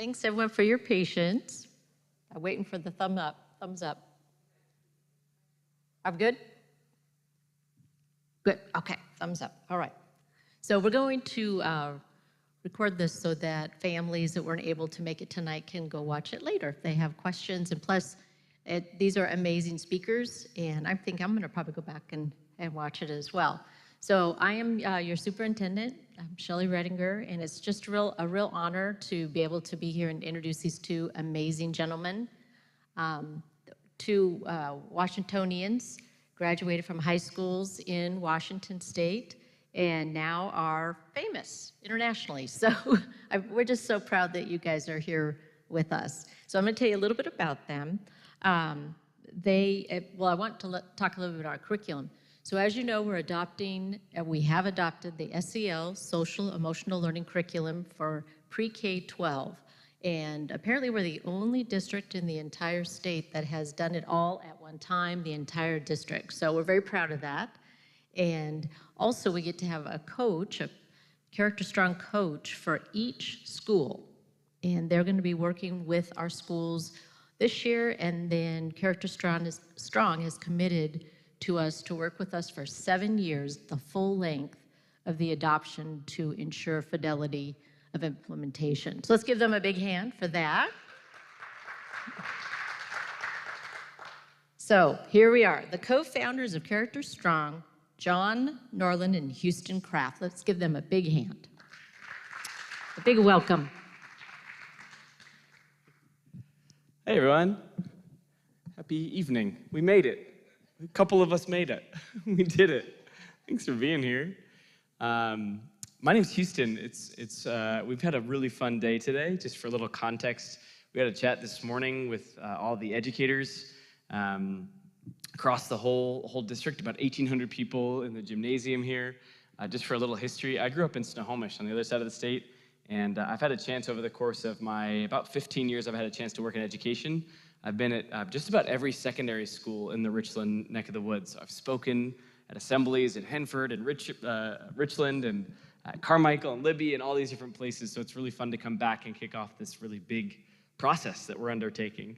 Thanks, everyone, for your patience. I'm waiting for the thumbs up. I'm good? Good, okay, thumbs up, all right. So we're going to record this so that families that weren't able to make it tonight can go watch it later if they have questions. And plus, these are amazing speakers, and I think I'm gonna probably go back and watch it as well. So I am your superintendent, I'm Shelley Redinger, and it's just a real honor to be able to be here and introduce these two amazing gentlemen. Two Washingtonians, graduated from high schools in Washington State, and now are famous internationally. So we're just so proud that you guys are here with us. So I'm gonna tell you a little bit about them. I want to talk a little bit about our curriculum. So as you know, we have adopted the SEL, Social Emotional Learning Curriculum for pre-K-12. And apparently we're the only district in the entire state that has done it all at one time, the entire district. So we're very proud of that. And also we get to have a coach, a character strong coach for each school. And they're gonna be working with our schools this year, and then Character Strong has committed to us to work with us for 7 years, the full length of the adoption to ensure fidelity of implementation. So let's give them a big hand for that. So here we are, the co-founders of Character Strong, John Norlin and Houston Kraft. Let's give them a big hand. A big welcome. Hey everyone, happy evening. We made it. A couple of us made it. We did it. Thanks for being here. My name's Houston. We've had a really fun day today. Just for a little context, we had a chat this morning with all the educators across the whole district, about 1,800 people in the gymnasium here. Just for a little history, I grew up in Snohomish on the other side of the state, and I've had a chance over the course of my about 15 years, I've had a chance to work in education. I've been at just about every secondary school in the Richland neck of the woods. I've spoken at assemblies in Henford and Richland and Carmichael and Libby and all these different places, so it's really fun to come back and kick off this really big process that we're undertaking.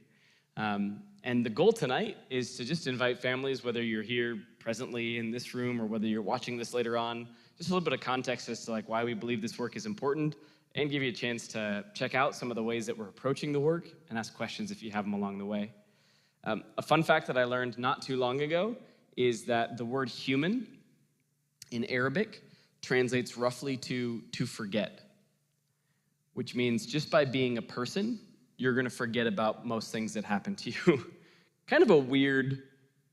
And the goal tonight is to just invite families, whether you're here presently in this room or whether you're watching this later on, just a little bit of context as to why we believe this work is important, and give you a chance to check out some of the ways that we're approaching the work and ask questions if you have them along the way. A fun fact that I learned not too long ago is that the word human in Arabic translates roughly to forget, which means just by being a person, you're gonna forget about most things that happen to you. Kind of a weird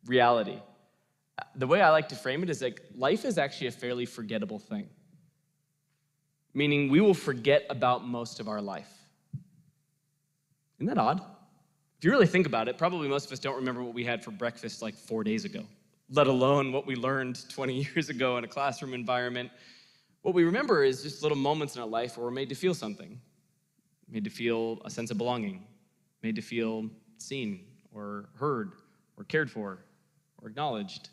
reality. The way I like to frame it is life is actually a fairly forgettable thing. Meaning we will forget about most of our life. Isn't that odd? If you really think about it, probably most of us don't remember what we had for breakfast 4 days ago, let alone what we learned 20 years ago in a classroom environment. What we remember is just little moments in our life where we're made to feel something, made to feel a sense of belonging, made to feel seen or heard or cared for or acknowledged.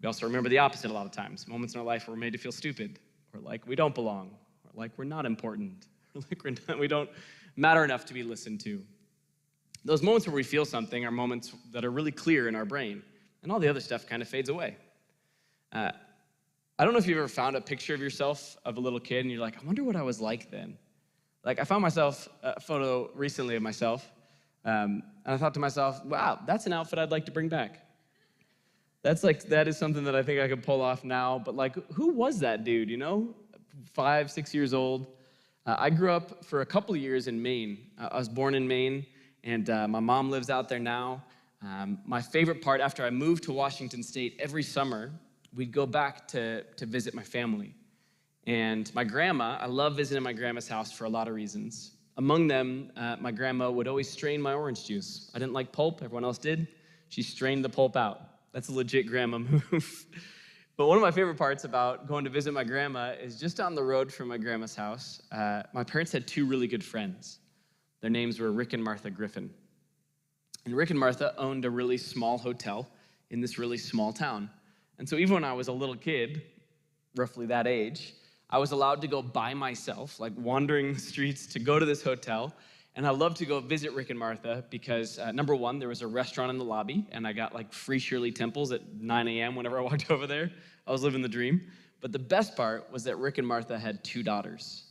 We also remember the opposite a lot of times, moments in our life where we're made to feel stupid, or like we don't belong, or like we're not important, or like we don't matter enough to be listened to. Those moments where we feel something are moments that are really clear in our brain, and all the other stuff kind of fades away. I don't know if you've ever found a picture of yourself of a little kid, and you're like, I wonder what I was like then. I found myself a photo recently of myself, and I thought to myself, wow, that's an outfit I'd like to bring back. That is something that I think I could pull off now, but who was that dude, 5, 6 years old. I grew up for a couple of years in Maine. I was born in Maine, and my mom lives out there now. My favorite part, after I moved to Washington State, every summer, we'd go back to visit my family. And my grandma, I love visiting my grandma's house for a lot of reasons. Among them, my grandma would always strain my orange juice. I didn't like pulp, everyone else did. She strained the pulp out. That's a legit grandma move. But one of my favorite parts about going to visit my grandma is just on the road from my grandma's house, my parents had 2 really good friends. Their names were Rick and Martha Griffin. And Rick and Martha owned a really small hotel in this really small town. And so even when I was a little kid, roughly that age, I was allowed to go by myself, like wandering the streets to go to this hotel. And I loved to go visit Rick and Martha because, number one, there was a restaurant in the lobby, and I got like free Shirley Temples at 9 a.m. whenever I walked over there. I was living the dream. But the best part was that Rick and Martha had 2 daughters.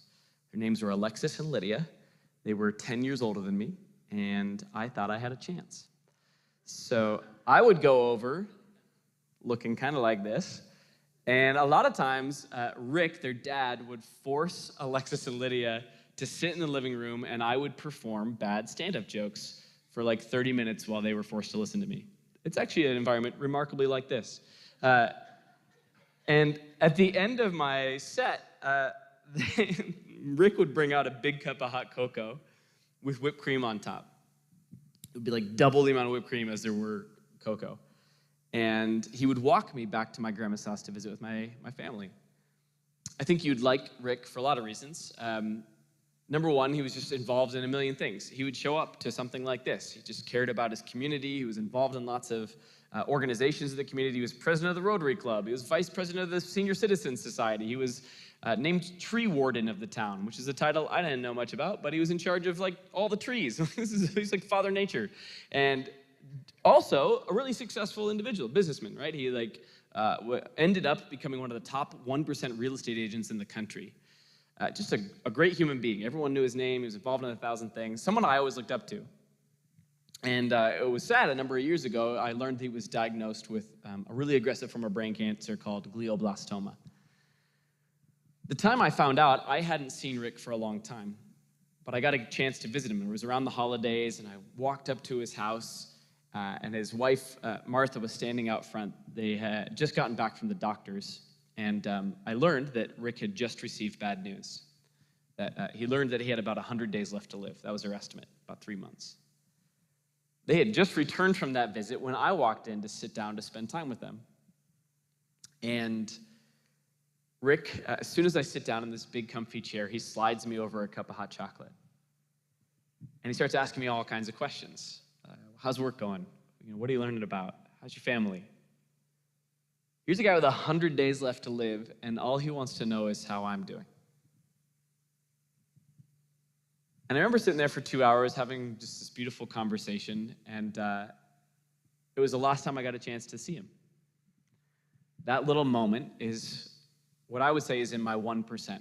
Their names were Alexis and Lydia. They were 10 years older than me, and I thought I had a chance. So I would go over looking kind of like this, and a lot of times, Rick, their dad, would force Alexis and Lydia to sit in the living room, and I would perform bad stand-up jokes for like 30 minutes while they were forced to listen to me. It's actually an environment remarkably like this. And at the end of my set, Rick would bring out a big cup of hot cocoa with whipped cream on top. It would be like double the amount of whipped cream as there were cocoa. And he would walk me back to my grandma's house to visit with my family. I think you'd like Rick for a lot of reasons. Number one, he was just involved in a million things. He would show up to something like this. He just cared about his community. He was involved in lots of organizations of the community. He was president of the Rotary Club. He was vice president of the Senior Citizens Society. He was named tree warden of the town, which is a title I didn't know much about, but he was in charge of like all the trees. He's like Father Nature. And also a really successful individual, businessman, right? He ended up becoming one of the top 1% real estate agents in the country. Just a great human being. Everyone knew his name. He was involved in 1,000 things. Someone I always looked up to. And it was sad, a number of years ago, I learned he was diagnosed with a really aggressive form of brain cancer called glioblastoma. The time I found out, I hadn't seen Rick for a long time, but I got a chance to visit him. It was around the holidays, and I walked up to his house, and his wife, Martha, was standing out front. They had just gotten back from the doctors, and I learned that Rick had just received bad news. That he learned that he had about 100 days left to live. That was their estimate, about 3 months. They had just returned from that visit when I walked in to sit down to spend time with them. And Rick, as soon as I sit down in this big comfy chair, he slides me over a cup of hot chocolate. And he starts asking me all kinds of questions. How's work going? What are you learning about? How's your family? Here's a guy with 100 days left to live, and all he wants to know is how I'm doing. And I remember sitting there for 2 hours having just this beautiful conversation, and it was the last time I got a chance to see him. That little moment is what I would say is in my 1%.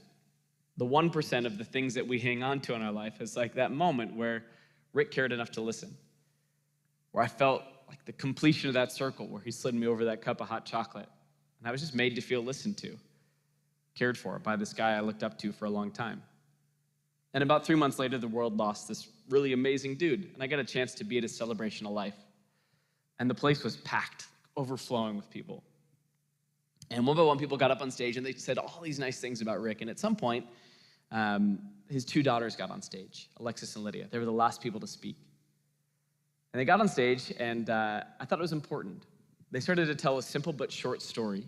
The 1% of the things that we hang on to in our life is like that moment where Rick cared enough to listen, where I felt like the completion of that circle, where he slid me over that cup of hot chocolate, and I was just made to feel listened to, cared for by this guy I looked up to for a long time. And about 3 months later, the world lost this really amazing dude, and I got a chance to be at a celebration of life. And the place was packed, overflowing with people. And one by one, people got up on stage, and they said all these nice things about Rick. And at some point, his 2 daughters got on stage, Alexis and Lydia. They were the last people to speak. And they got on stage, and I thought it was important. They started to tell a simple but short story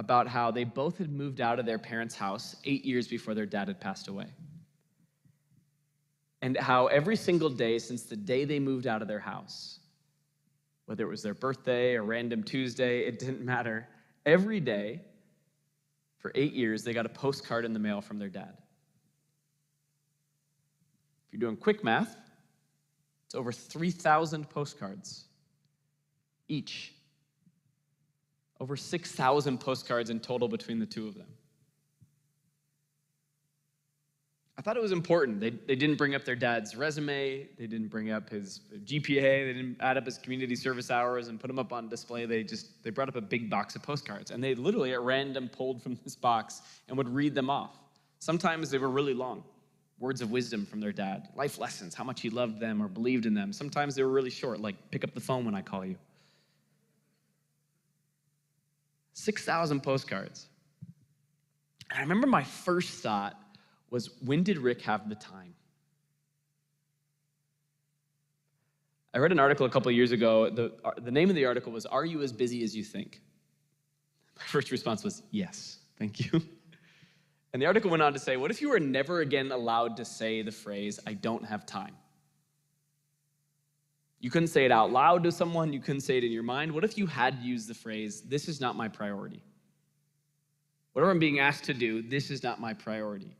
about how they both had moved out of their parents' house 8 years before their dad had passed away. And how every single day since the day they moved out of their house, whether it was their birthday or random Tuesday, it didn't matter. Every day for 8 years, they got a postcard in the mail from their dad. If you're doing quick math, it's over 3,000 postcards each. Over 6,000 postcards in total between the two of them. I thought it was important. They didn't bring up their dad's resume. They didn't bring up his GPA. They didn't add up his community service hours and put them up on display. They brought up a big box of postcards. And they literally at random pulled from this box and would read them off. Sometimes they were really long. Words of wisdom from their dad. Life lessons, how much he loved them or believed in them. Sometimes they were really short, like pick up the phone when I call you. 6,000 postcards. And I remember my first thought was, when did Rick have the time? I read an article a couple of years ago. The name of the article was, "Are You As Busy As You Think?" My first response was, yes, thank you. And the article went on to say, what if you were never again allowed to say the phrase, "I don't have time"? You couldn't say it out loud to someone. You couldn't say it in your mind. What if you had used the phrase, "This is not my priority"? Whatever I'm being asked to do, this is not my priority.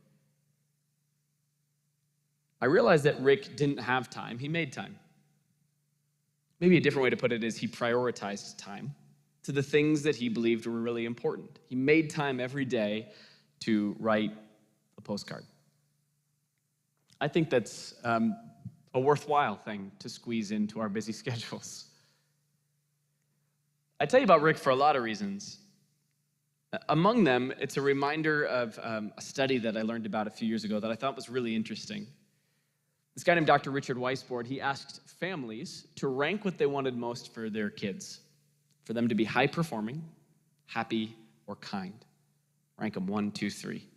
I realized that Rick didn't have time. He made time. Maybe a different way to put it is he prioritized time to the things that he believed were really important. He made time every day to write a postcard. I think that's a worthwhile thing to squeeze into our busy schedules. I tell you about Rick for a lot of reasons. Among them, it's a reminder of a study that I learned about a few years ago that I thought was really interesting. This guy named Dr. Richard Weisbord, he asked families to rank what they wanted most for their kids, for them to be high-performing, happy, or kind. Rank them 1, 2, 3.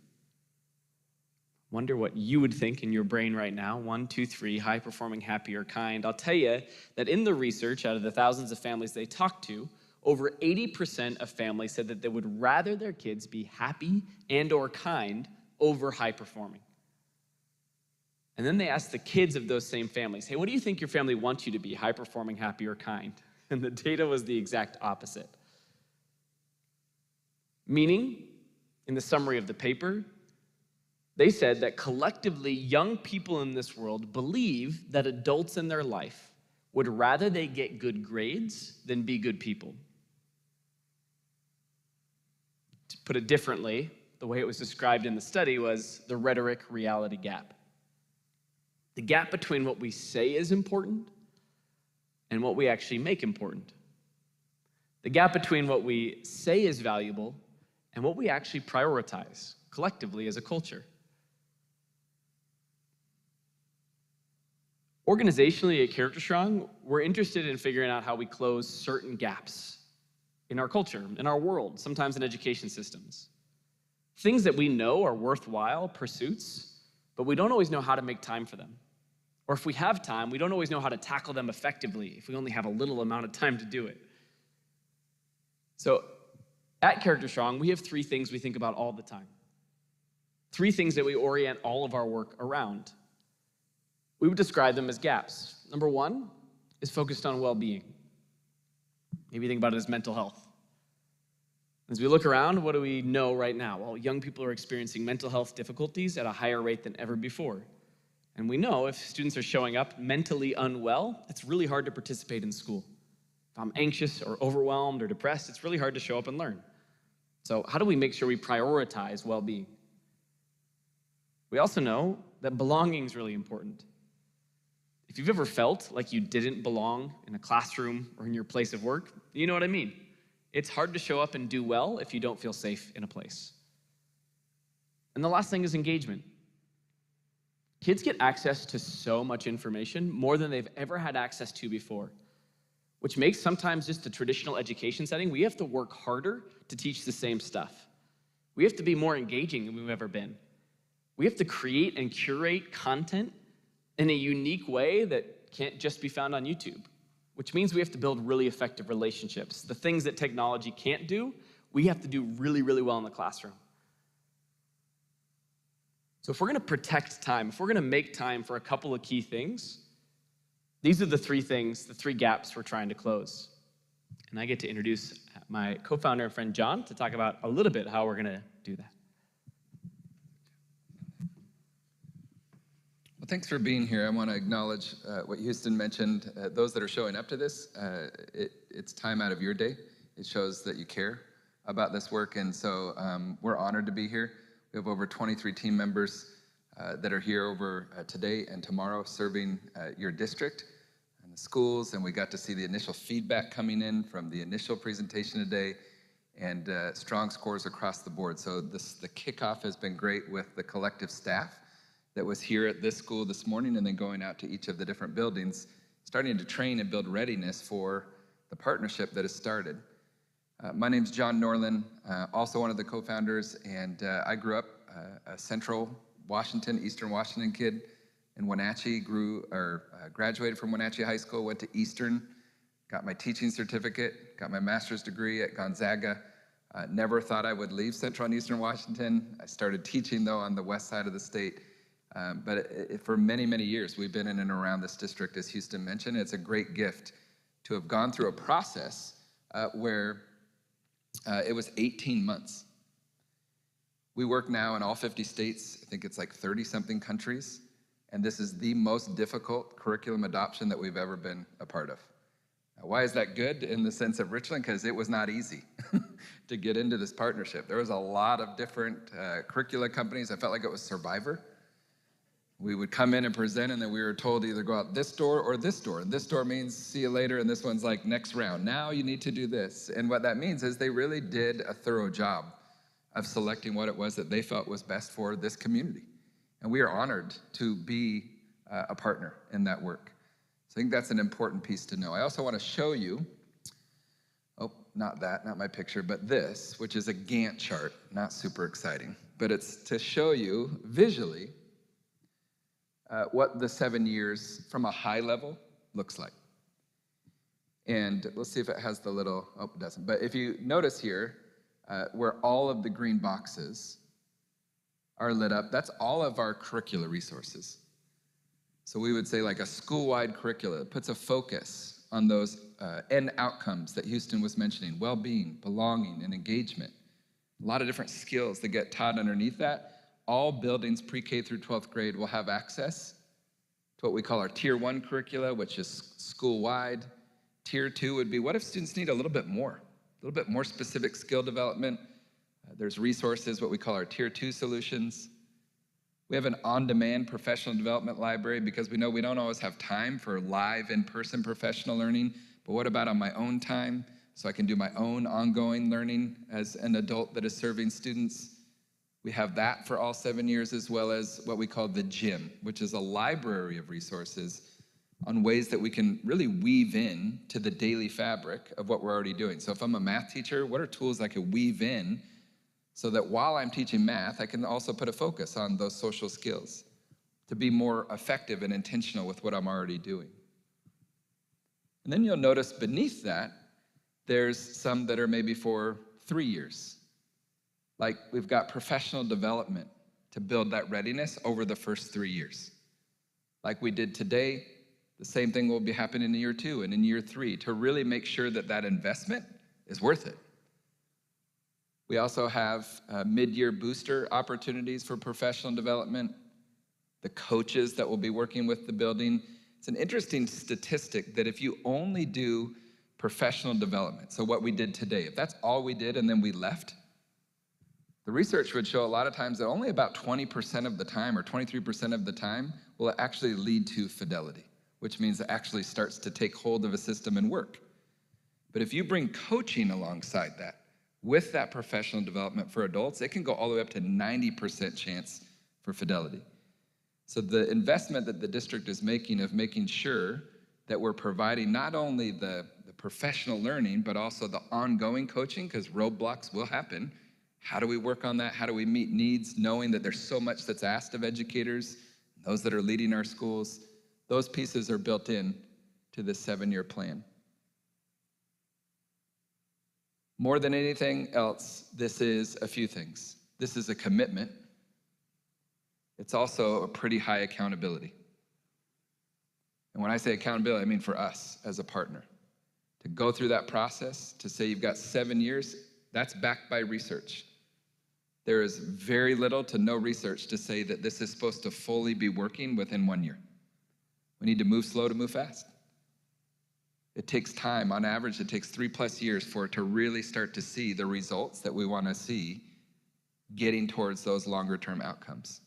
Wonder what you would think in your brain right now. 1, 2, 3, high-performing, happy, or kind. I'll tell you that in the research, out of the thousands of families they talked to, over 80% of families said that they would rather their kids be happy and or kind over high-performing. And then they asked the kids of those same families, hey, what do you think your family wants you to be, high-performing, happy, or kind? And the data was the exact opposite. Meaning, in the summary of the paper, they said that collectively, young people in this world believe that adults in their life would rather they get good grades than be good people. To put it differently, the way it was described in the study was the rhetoric-reality gap. The gap between what we say is important and what we actually make important. The gap between what we say is valuable and what we actually prioritize collectively as a culture. Organizationally at Character Strong, we're interested in figuring out how we close certain gaps in our culture, in our world, sometimes in education systems. Things that we know are worthwhile pursuits, but we don't always know how to make time for them. Or if we have time, we don't always know how to tackle them effectively if we only have a little amount of time to do it. So at Character Strong, we have 3 things we think about all the time. 3 things that we orient all of our work around. We would describe them as gaps. Number 1 is focused on well-being. Maybe think about it as mental health. As we look around, what do we know right now? Well, young people are experiencing mental health difficulties at a higher rate than ever before. And we know if students are showing up mentally unwell, it's really hard to participate in school. If I'm anxious or overwhelmed or depressed, it's really hard to show up and learn. So how do we make sure we prioritize well-being? We also know that belonging is really important. If you've ever felt like you didn't belong in a classroom or in your place of work, you know what I mean. It's hard to show up and do well if you don't feel safe in a place. And the last thing is engagement. Kids get access to so much information, more than they've ever had access to before, which makes sometimes just the traditional education setting, we have to work harder to teach the same stuff. We have to be more engaging than we've ever been. We have to create and curate content in a unique way that can't just be found on YouTube, which means we have to build really effective relationships. The things that technology can't do, we have to do really, really well in the classroom. So if we're going to protect time, if we're going to make time for a couple of key things, these are the 3 things, the 3 gaps we're trying to close. And I get to introduce my co-founder and friend John to talk about a little bit how we're going to do that. Well, thanks for being here. I want to acknowledge what Houston mentioned. Those that are showing up to this, it's time out of your day. It shows that you care about this work, and so we're honored to be here. We have over 23 team members that are here over today and tomorrow serving your district and the schools, and we got to see the initial feedback coming in from the initial presentation today, and strong scores across the board. So the kickoff has been great with the collective staff that was here at this school this morning and then going out to each of the different buildings, starting to train and build readiness for the partnership that has started. My name's John Norlin, also one of the co-founders, and I grew up a Central Washington, Eastern Washington kid in Wenatchee, graduated from Wenatchee High School, went to Eastern, got my teaching certificate, got my master's degree at Gonzaga. Never thought I would leave Central and Eastern Washington. I started teaching, though, on the west side of the state. But for many, many years, we've been in and around this district, as Houston mentioned. It's a great gift to have gone through a process where it was 18 months. We work now in all 50 states. I think it's like 30-something countries. And this is the most difficult curriculum adoption that we've ever been a part of. Now, why is that good in the sense of Richland? Because it was not easy to get into this partnership. There was a lot of different curricula companies. I felt like it was Survivor. We would come in and present, and then we were told to either go out this door or this door. And this door means see you later, and this one's like next round. Now you need to do this. And what that means is they really did a thorough job of selecting what it was that they felt was best for this community. And we are honored to be a partner in that work. So I think that's an important piece to know. I also want to show you, oh, not that, not my picture, but this, which is a Gantt chart. Not super exciting, but it's to show you visually what the 7 years from a high level looks like. And let's see if it has the little, oh, it doesn't. But if you notice here, where all of the green boxes are lit up, that's all of our curricular resources. So we would say like a school-wide curricula puts a focus on those end outcomes that Houston was mentioning, well-being, belonging, and engagement. A lot of different skills that get taught underneath that. All buildings pre-K through 12th grade will have access to what we call our Tier 1 curricula, which is school-wide. Tier 2 would be, what if students need a little bit more specific skill development? There's resources, what we call our Tier 2 solutions. We have an on-demand professional development library because we know we don't always have time for live in-person professional learning, but what about on my own time so I can do my own ongoing learning as an adult that is serving students? We have that for all 7 years, as well as what we call the gym, which is a library of resources on ways that we can really weave in to the daily fabric of what we're already doing. So if I'm a math teacher, what are tools I could weave in so that while I'm teaching math, I can also put a focus on those social skills to be more effective and intentional with what I'm already doing. And then you'll notice beneath that, there's some that are maybe for 3 years. Like we've got professional development to build that readiness over the first 3 years. Like we did today, the same thing will be happening in year 2 and in year 3 to really make sure that that investment is worth it. We also have mid-year booster opportunities for professional development, the coaches that will be working with the building. It's an interesting statistic that if you only do professional development, so what we did today, if that's all we did and then we left, the research would show a lot of times that only about 20% of the time or 23% of the time will it actually lead to fidelity, which means it actually starts to take hold of a system and work. But if you bring coaching alongside that, with that professional development for adults, it can go all the way up to 90% chance for fidelity. So the investment that the district is making of making sure that we're providing not only the professional learning, but also the ongoing coaching, because roadblocks will happen. How do we work on that? How do we meet needs, knowing that there's so much that's asked of educators, those that are leading our schools? Those pieces are built in to this 7-year plan. More than anything else, this is a few things. This is a commitment. It's also a pretty high accountability. And when I say accountability, I mean for us as a partner. To go through that process, to say you've got 7 years, that's backed by research. There is very little to no research to say that this is supposed to fully be working within 1 year. We need to move slow to move fast. It takes time. On average, it takes 3+ years for it to really start to see the results that we want to see getting towards those longer-term outcomes.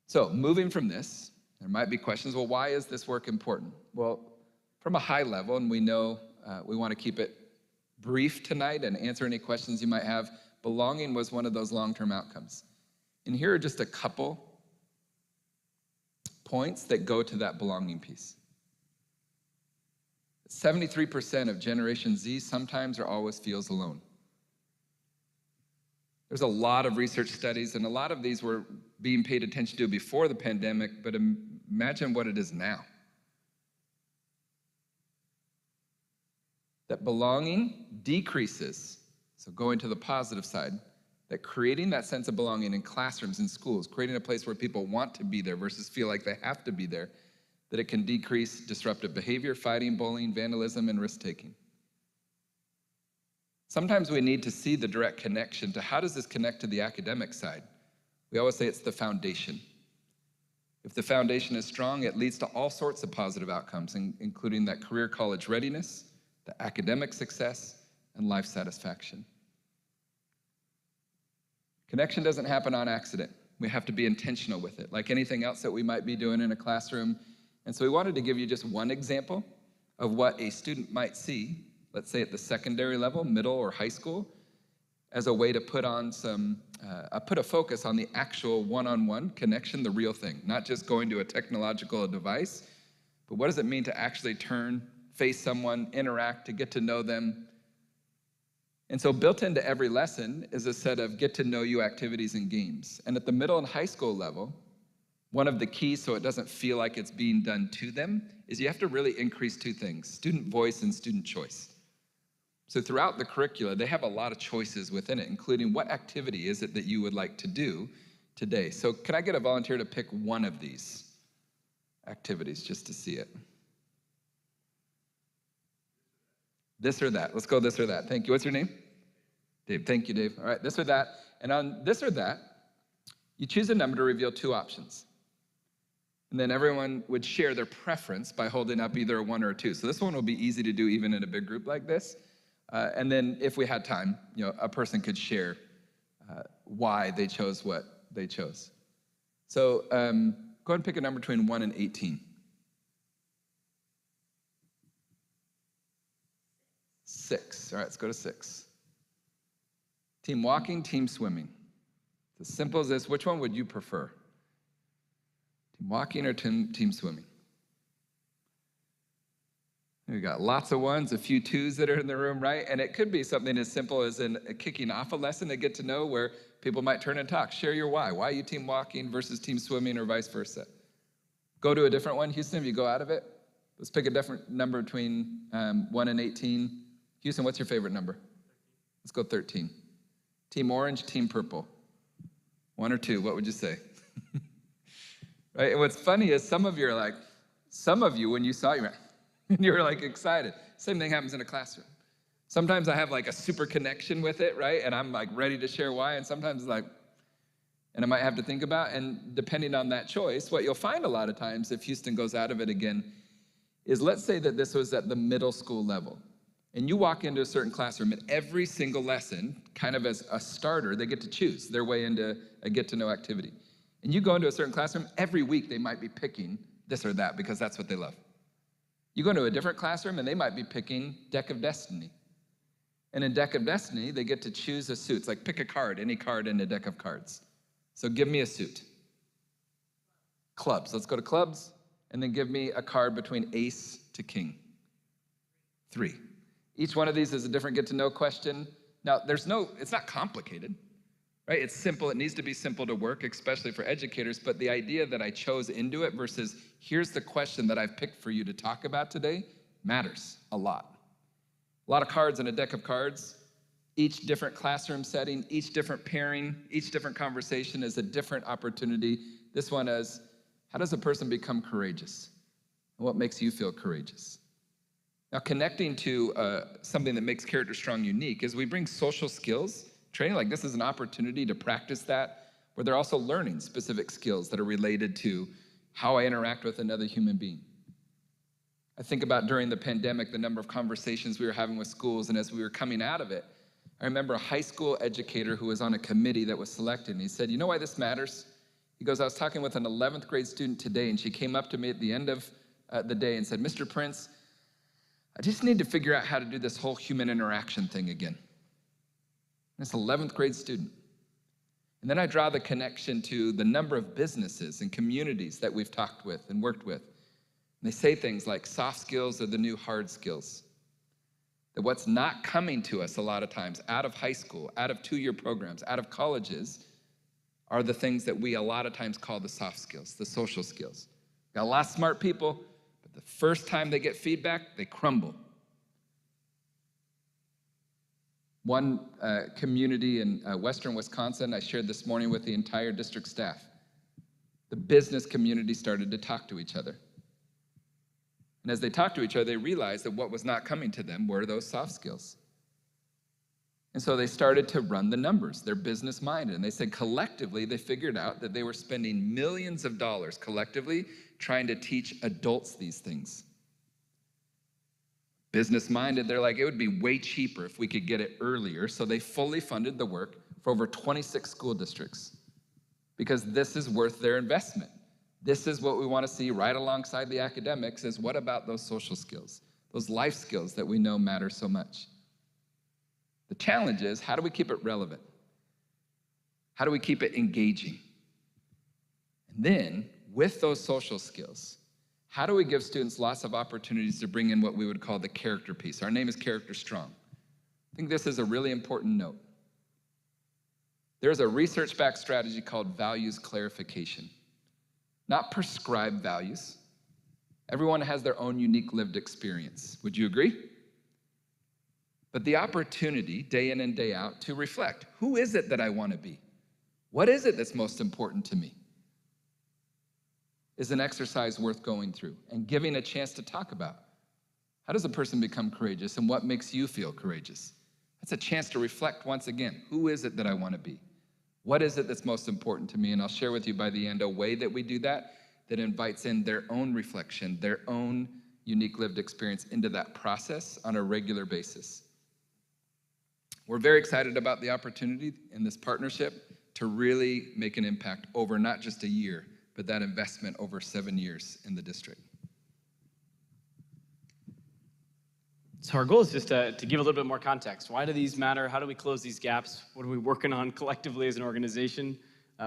So moving from this, there might be questions, well, why is this work important? Well, from a high level, and we know we want to keep it brief tonight and answer any questions you might have, belonging was one of those long-term outcomes. And here are just a couple points that go to that belonging piece. 73% of Generation Z sometimes or always feels alone. There's a lot of research studies, and a lot of these were being paid attention to before the pandemic, but imagine what it is now. That belonging decreases, so going to the positive side, that creating that sense of belonging in classrooms, in schools, creating a place where people want to be there versus feel like they have to be there, that it can decrease disruptive behavior, fighting, bullying, vandalism, and risk-taking. Sometimes we need to see the direct connection to how does this connect to the academic side. We always say it's the foundation. If the foundation is strong, it leads to all sorts of positive outcomes, including that career college readiness, the academic success, and life satisfaction. Connection doesn't happen on accident. We have to be intentional with it, like anything else that we might be doing in a classroom. And so we wanted to give you just one example of what a student might see, let's say at the secondary level, middle or high school, as a way to put a focus on the actual one-on-one connection, the real thing, not just going to a technological device, but what does it mean to actually turn, face someone, interact, to get to know them. And so built into every lesson is a set of get-to-know-you activities and games. And at the middle and high school level, one of the keys so it doesn't feel like it's being done to them is you have to really increase two things, student voice and student choice. So throughout the curricula, they have a lot of choices within it, including what activity is it that you would like to do today. So can I get a volunteer to pick one of these activities just to see it? This or that. Let's go this or that. Thank you. What's your name? Dave. Thank you, Dave. All right, this or that. And on this or that, you choose a number to reveal two options. And then everyone would share their preference by holding up either a 1 or a 2. So this one will be easy to do even in a big group like this. And then if we had time, a person could share why they chose what they chose. So go ahead and pick a number between 1 and 18. 6. All right, let's go to 6. Team walking, team swimming. It's as simple as this. Which one would you prefer? Team walking or team swimming? We got lots of 1s, a few 2s that are in the room, right? And it could be something as simple as in kicking off a lesson to get to know where people might turn and talk. Share your why. Why are you team walking versus team swimming or vice versa? Go to a different one. Houston, if you go out of it, let's pick a different number between 1 and 18. Houston, what's your favorite number? Let's go 13. Team orange, team purple. 1 or 2, what would you say? Right? And what's funny is some of you, when you saw it, you were like excited. Same thing happens in a classroom. Sometimes I have like a super connection with it, right? And I'm like ready to share why. And sometimes and I might have to think about, and depending on that choice, what you'll find a lot of times if Houston goes out of it again, is let's say that this was at the middle school level. And you walk into a certain classroom, and every single lesson, kind of as a starter, they get to choose their way into a get-to-know activity. And you go into a certain classroom, every week they might be picking this or that because that's what they love. You go into a different classroom, and they might be picking Deck of Destiny. And in Deck of Destiny, they get to choose a suit. It's like pick a card, any card in a deck of cards. So give me a suit. Clubs. Let's go to clubs. And then give me a card between ace to king. 3. Each one of these is a different get-to-know question. Now, it's not complicated, right? It's simple. It needs to be simple to work, especially for educators. But the idea that I chose into it versus here's the question that I've picked for you to talk about today matters a lot. A lot of cards in a deck of cards. Each different classroom setting, each different pairing, each different conversation is a different opportunity. This one is, how does a person become courageous? And what makes you feel courageous? Now, connecting to something that makes character strong unique is we bring social skills. Training like this is an opportunity to practice that, where they're also learning specific skills that are related to how I interact with another human being. I think about during the pandemic, the number of conversations we were having with schools, and as we were coming out of it, I remember a high school educator who was on a committee that was selected, and he said, you know why this matters? He goes, I was talking with an 11th grade student today, and she came up to me at the end of the day and said, Mr. Prince, I just need to figure out how to do this whole human interaction thing again. This 11th grade student. And then I draw the connection to the number of businesses and communities that we've talked with and worked with. And they say things like soft skills are the new hard skills. That what's not coming to us a lot of times out of high school, out of 2-year programs, out of colleges, are the things that we a lot of times call the soft skills, the social skills. Got a lot of smart people, but the first time they get feedback, they crumble. One community in western Wisconsin, I shared this morning with the entire district staff. The business community started to talk to each other. And as they talked to each other, they realized that what was not coming to them were those soft skills. And so they started to run the numbers. They're business-minded. And they said collectively, they figured out that they were spending millions of dollars collectively trying to teach adults these things. Business-minded, they're like, it would be way cheaper if we could get it earlier. So they fully funded the work for over 26 school districts because this is worth their investment. This is what we want to see right alongside the academics is what about those social skills, those life skills that we know matter so much. The challenge is, how do we keep it relevant? How do we keep it engaging? And then, with those social skills, how do we give students lots of opportunities to bring in what we would call the character piece? Our name is Character Strong. I think this is a really important note. There's a research-backed strategy called values clarification. Not prescribed values. Everyone has their own unique lived experience. Would you agree? But the opportunity, day in and day out, to reflect, who is it that I want to be? What is it that's most important to me? Is an exercise worth going through and giving a chance to talk about. How does a person become courageous and what makes you feel courageous? That's a chance to reflect once again. Who is it that I want to be? What is it that's most important to me? And I'll share with you by the end a way that we do that invites in their own reflection, their own unique lived experience into that process on a regular basis. We're very excited about the opportunity in this partnership to really make an impact over not just a year, but that investment over 7 years in the district. So our goal is just to give a little bit more context. Why do these matter? How do we close these gaps? What are we working on collectively as an organization?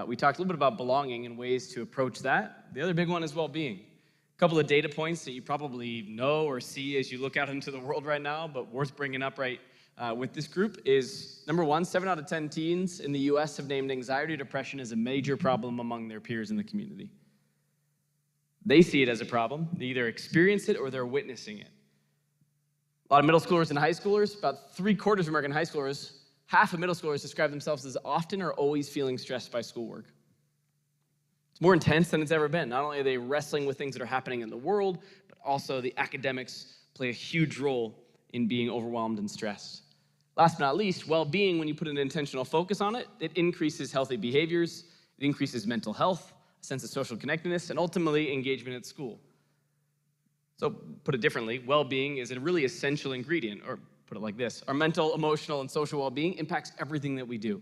We talked a little bit about belonging and ways to approach that. The other big one is well-being. A couple of data points that you probably know or see as you look out into the world right now, but worth bringing up with this group is, number one, 7 out of 10 teens in the US have named anxiety or depression as a major problem among their peers in the community. They see it as a problem. They either experience it or they're witnessing it. A lot of middle schoolers and high schoolers, about 3/4 of American high schoolers, half of middle schoolers describe themselves as often or always feeling stressed by schoolwork. It's more intense than it's ever been. Not only are they wrestling with things that are happening in the world, but also the academics play a huge role in being overwhelmed and stressed. Last but not least, well-being, when you put an intentional focus on it, it increases healthy behaviors, it increases mental health, a sense of social connectedness, and ultimately engagement at school. So put it differently, well-being is a really essential ingredient, or put it like this, our mental, emotional, and social well-being impacts everything that we do.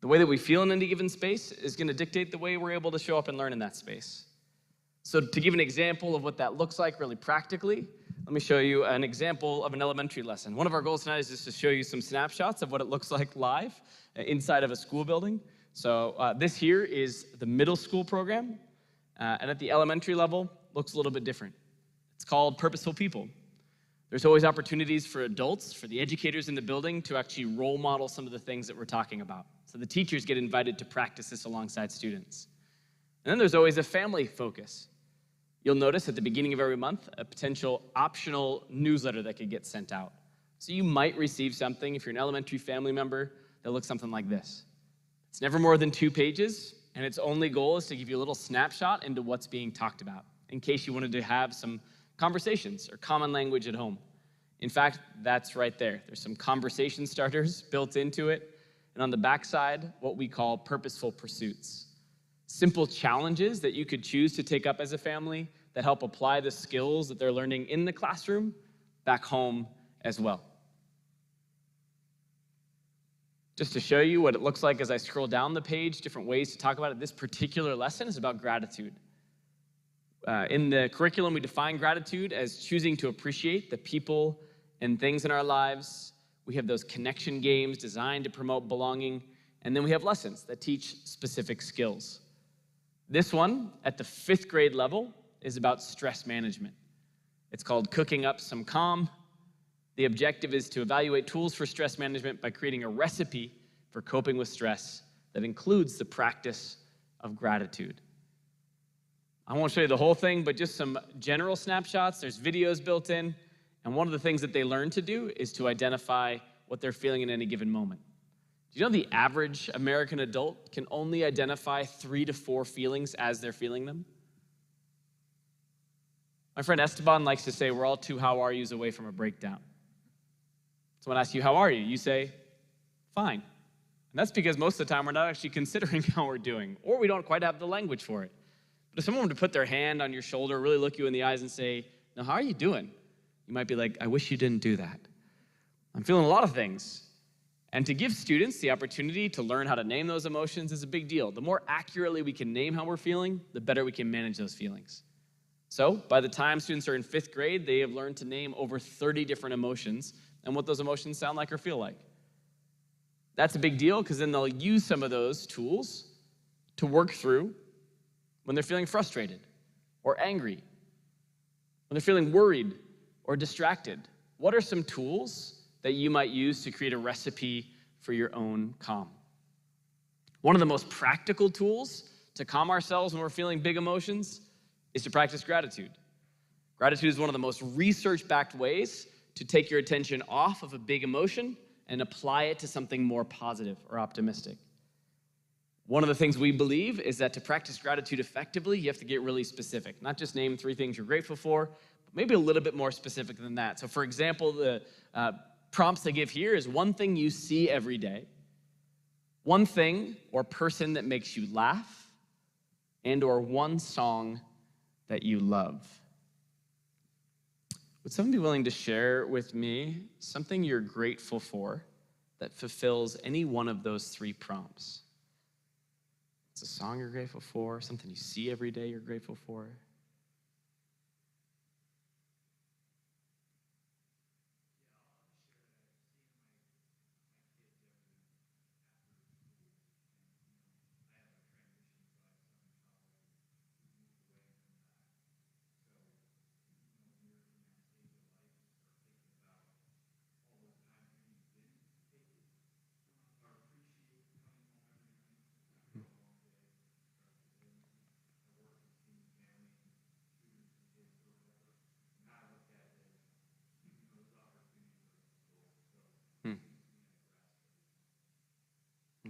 The way that we feel in any given space is going to dictate the way we're able to show up and learn in that space. So to give an example of what that looks like really practically, let me show you an example of an elementary lesson. One of our goals tonight is just to show you some snapshots of what it looks like live inside of a school building. So this here is the middle school program, and at the elementary level, looks a little bit different. It's called Purposeful People. There's always opportunities for adults, for the educators in the building, to actually role model some of the things that we're talking about. So the teachers get invited to practice this alongside students. And then there's always a family focus. You'll notice at the beginning of every month a potential optional newsletter that could get sent out. So you might receive something, if you're an elementary family member, that looks something like this. It's never more than 2 pages, and its only goal is to give you a little snapshot into what's being talked about, in case you wanted to have some conversations or common language at home. In fact, that's right there. There's some conversation starters built into it, and on the backside, what we call purposeful pursuits. Simple challenges that you could choose to take up as a family that help apply the skills that they're learning in the classroom back home as well. Just to show you what it looks like as I scroll down the page, different ways to talk about it, this particular lesson is about gratitude. In the curriculum, we define gratitude as choosing to appreciate the people and things in our lives. We have those connection games designed to promote belonging, and then we have lessons that teach specific skills. This one, at the 5th grade level, is about stress management. It's called Cooking Up Some Calm. The objective is to evaluate tools for stress management by creating a recipe for coping with stress that includes the practice of gratitude. I won't show you the whole thing, but just some general snapshots. There's videos built in, and one of the things that they learn to do is to identify what they're feeling in any given moment. Do you know the average American adult can only identify 3 to 4 feelings as they're feeling them? My friend Esteban likes to say we're all 2 how are yous away from a breakdown. Someone asks you, how are you? You say, fine. And that's because most of the time we're not actually considering how we're doing, or we don't quite have the language for it. But if someone were to put their hand on your shoulder, really look you in the eyes and say, "Now, how are you doing?" You might be like, "I wish you didn't do that. I'm feeling a lot of things." And to give students the opportunity to learn how to name those emotions is a big deal. The more accurately we can name how we're feeling, the better we can manage those feelings. So by the time students are in 5th grade, they have learned to name over 30 different emotions and what those emotions sound like or feel like. That's a big deal because then they'll use some of those tools to work through when they're feeling frustrated or angry, when they're feeling worried or distracted. What are some tools that you might use to create a recipe for your own calm? One of the most practical tools to calm ourselves when we're feeling big emotions is to practice gratitude. Gratitude is one of the most research-backed ways to take your attention off of a big emotion and apply it to something more positive or optimistic. One of the things we believe is that to practice gratitude effectively, you have to get really specific. Not just name 3 things you're grateful for, but maybe a little bit more specific than that. So for example, the prompts they give here is one thing you see every day, one thing or person that makes you laugh, and or one song that you love. Would someone be willing to share with me something you're grateful for that fulfills any one of those 3 prompts? It's a song you're grateful for, something you see every day you're grateful for.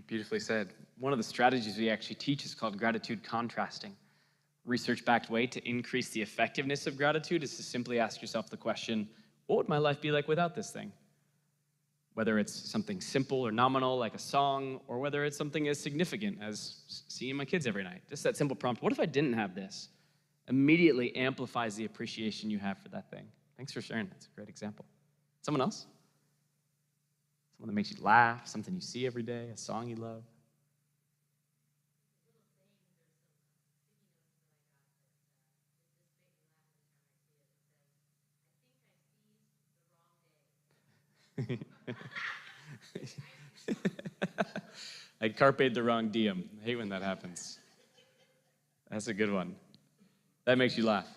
Beautifully said. One of the strategies we actually teach is called gratitude contrasting. Research-backed way to increase the effectiveness of gratitude is to simply ask yourself the question, what would my life be like without this thing? Whether it's something simple or nominal like a song, or whether it's something as significant as seeing my kids every night. Just that simple prompt, what if I didn't have this? Immediately amplifies the appreciation you have for that thing. Thanks for sharing. That's a great example. Someone else? Someone that makes you laugh, something you see every day, a song you love. I carped the wrong diem. I hate when that happens. That's a good one. That makes you laugh.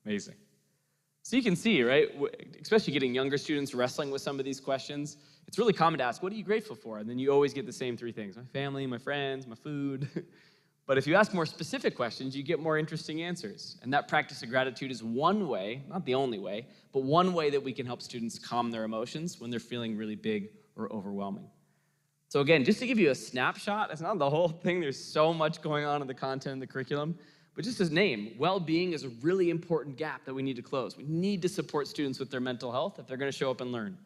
Amazing. So you can see, right, especially getting younger students wrestling with some of these questions, it's really common to ask, what are you grateful for? And then you always get the same 3 things, my family, my friends, my food. But if you ask more specific questions, you get more interesting answers. And that practice of gratitude is one way, not the only way, but one way that we can help students calm their emotions when they're feeling really big or overwhelming. So again, just to give you a snapshot, that's not the whole thing. There's so much going on in the content and the curriculum. But just as name, well-being is a really important gap that we need to close. We need to support students with their mental health if they're going to show up and learn.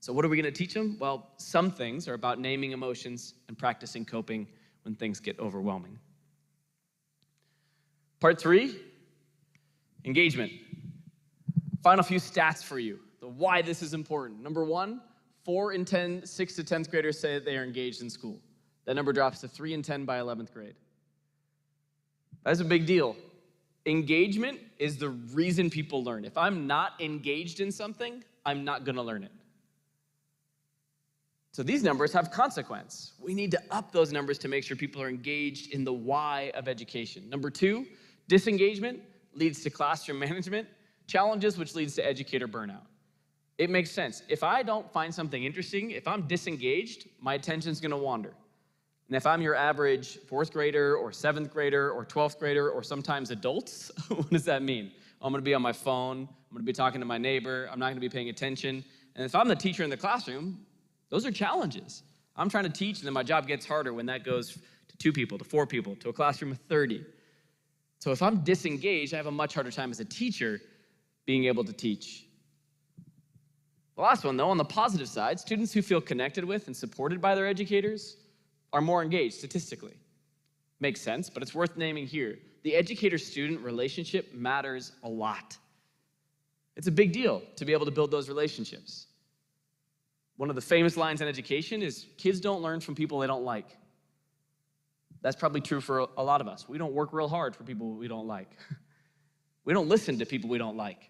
So what are we going to teach them? Well, some things are about naming emotions and practicing coping when things get overwhelming. Part 3, engagement. Final few stats for you, the why this is important. Number 1, 4 in 10 6th to 10th graders say that they are engaged in school. That number drops to 3 in 10 by 11th grade. That's a big deal. Engagement is the reason people learn. If I'm not engaged in something, I'm not going to learn it. So these numbers have consequence. We need to up those numbers to make sure people are engaged in the why of education. Number 2, disengagement leads to classroom management challenges, which leads to educator burnout. It makes sense. If I don't find something interesting, if I'm disengaged, my attention's going to wander. And if I'm your average 4th grader or 7th grader or 12th grader or sometimes adults, what does that mean? I'm going to be on my phone. I'm going to be talking to my neighbor. I'm not going to be paying attention. And if I'm the teacher in the classroom, those are challenges. I'm trying to teach, and then my job gets harder when that goes to 2 people, to 4 people, to a classroom of 30. So if I'm disengaged, I have a much harder time as a teacher being able to teach. The last one, though, on the positive side, students who feel connected with and supported by their educators are more engaged statistically. Makes sense, but it's worth naming here. The educator-student relationship matters a lot. It's a big deal to be able to build those relationships. One of the famous lines in education is, kids don't learn from people they don't like. That's probably true for a lot of us. We don't work real hard for people we don't like. We don't listen to people we don't like.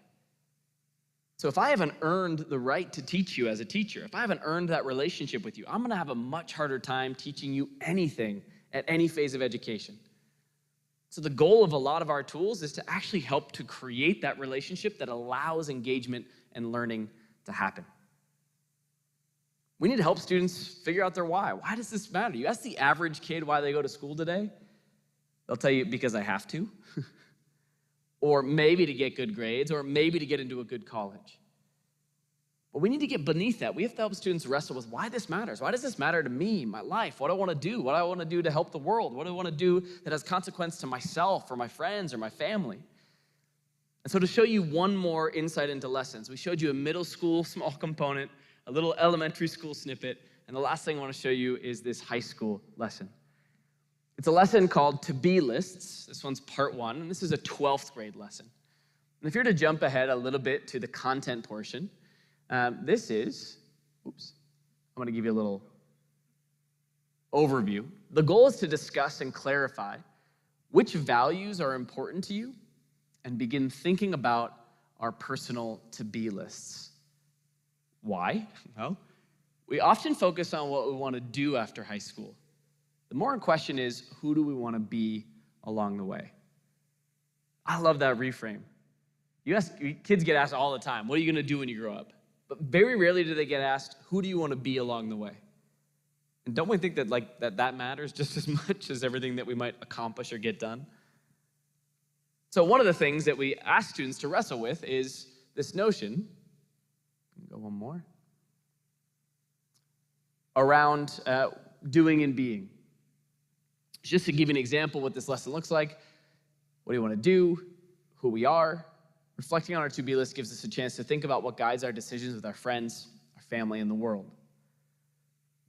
So if I haven't earned the right to teach you as a teacher, if I haven't earned that relationship with you, I'm going to have a much harder time teaching you anything at any phase of education. So the goal of a lot of our tools is to actually help to create that relationship that allows engagement and learning to happen. We need to help students figure out their why. Why does this matter? You ask the average kid why they go to school today, they'll tell you, because I have to. Or maybe to get good grades, or maybe to get into a good college. But we need to get beneath that. We have to help students wrestle with why this matters. Why does this matter to me, my life? What do I want to do? What do I want to do to help the world? What do I want to do that has consequence to myself or my friends or my family? And so to show you one more insight into lessons, we showed you a middle school small component, a little elementary school snippet, and the last thing I want to show you is this high school lesson. It's a lesson called To Be Lists. This one's part 1, and this is a 12th grade lesson. And if you're to jump ahead a little bit to the content portion, this is, I'm going to give you a little overview. The goal is to discuss and clarify which values are important to you and begin thinking about our personal to-be lists. Why? Well, we often focus on what we want to do after high school. The more in question is, who do we want to be along the way? I love that reframe. Kids get asked all the time, what are you going to do when you grow up? But very rarely do they get asked, who do you want to be along the way? And don't we think that that matters just as much as everything that we might accomplish or get done? So one of the things that we ask students to wrestle with is this notion, go one more, around doing and being. Just to give you an example of what this lesson looks like, what do you want to do, who we are. Reflecting on our to-be list gives us a chance to think about what guides our decisions with our friends, our family, and the world.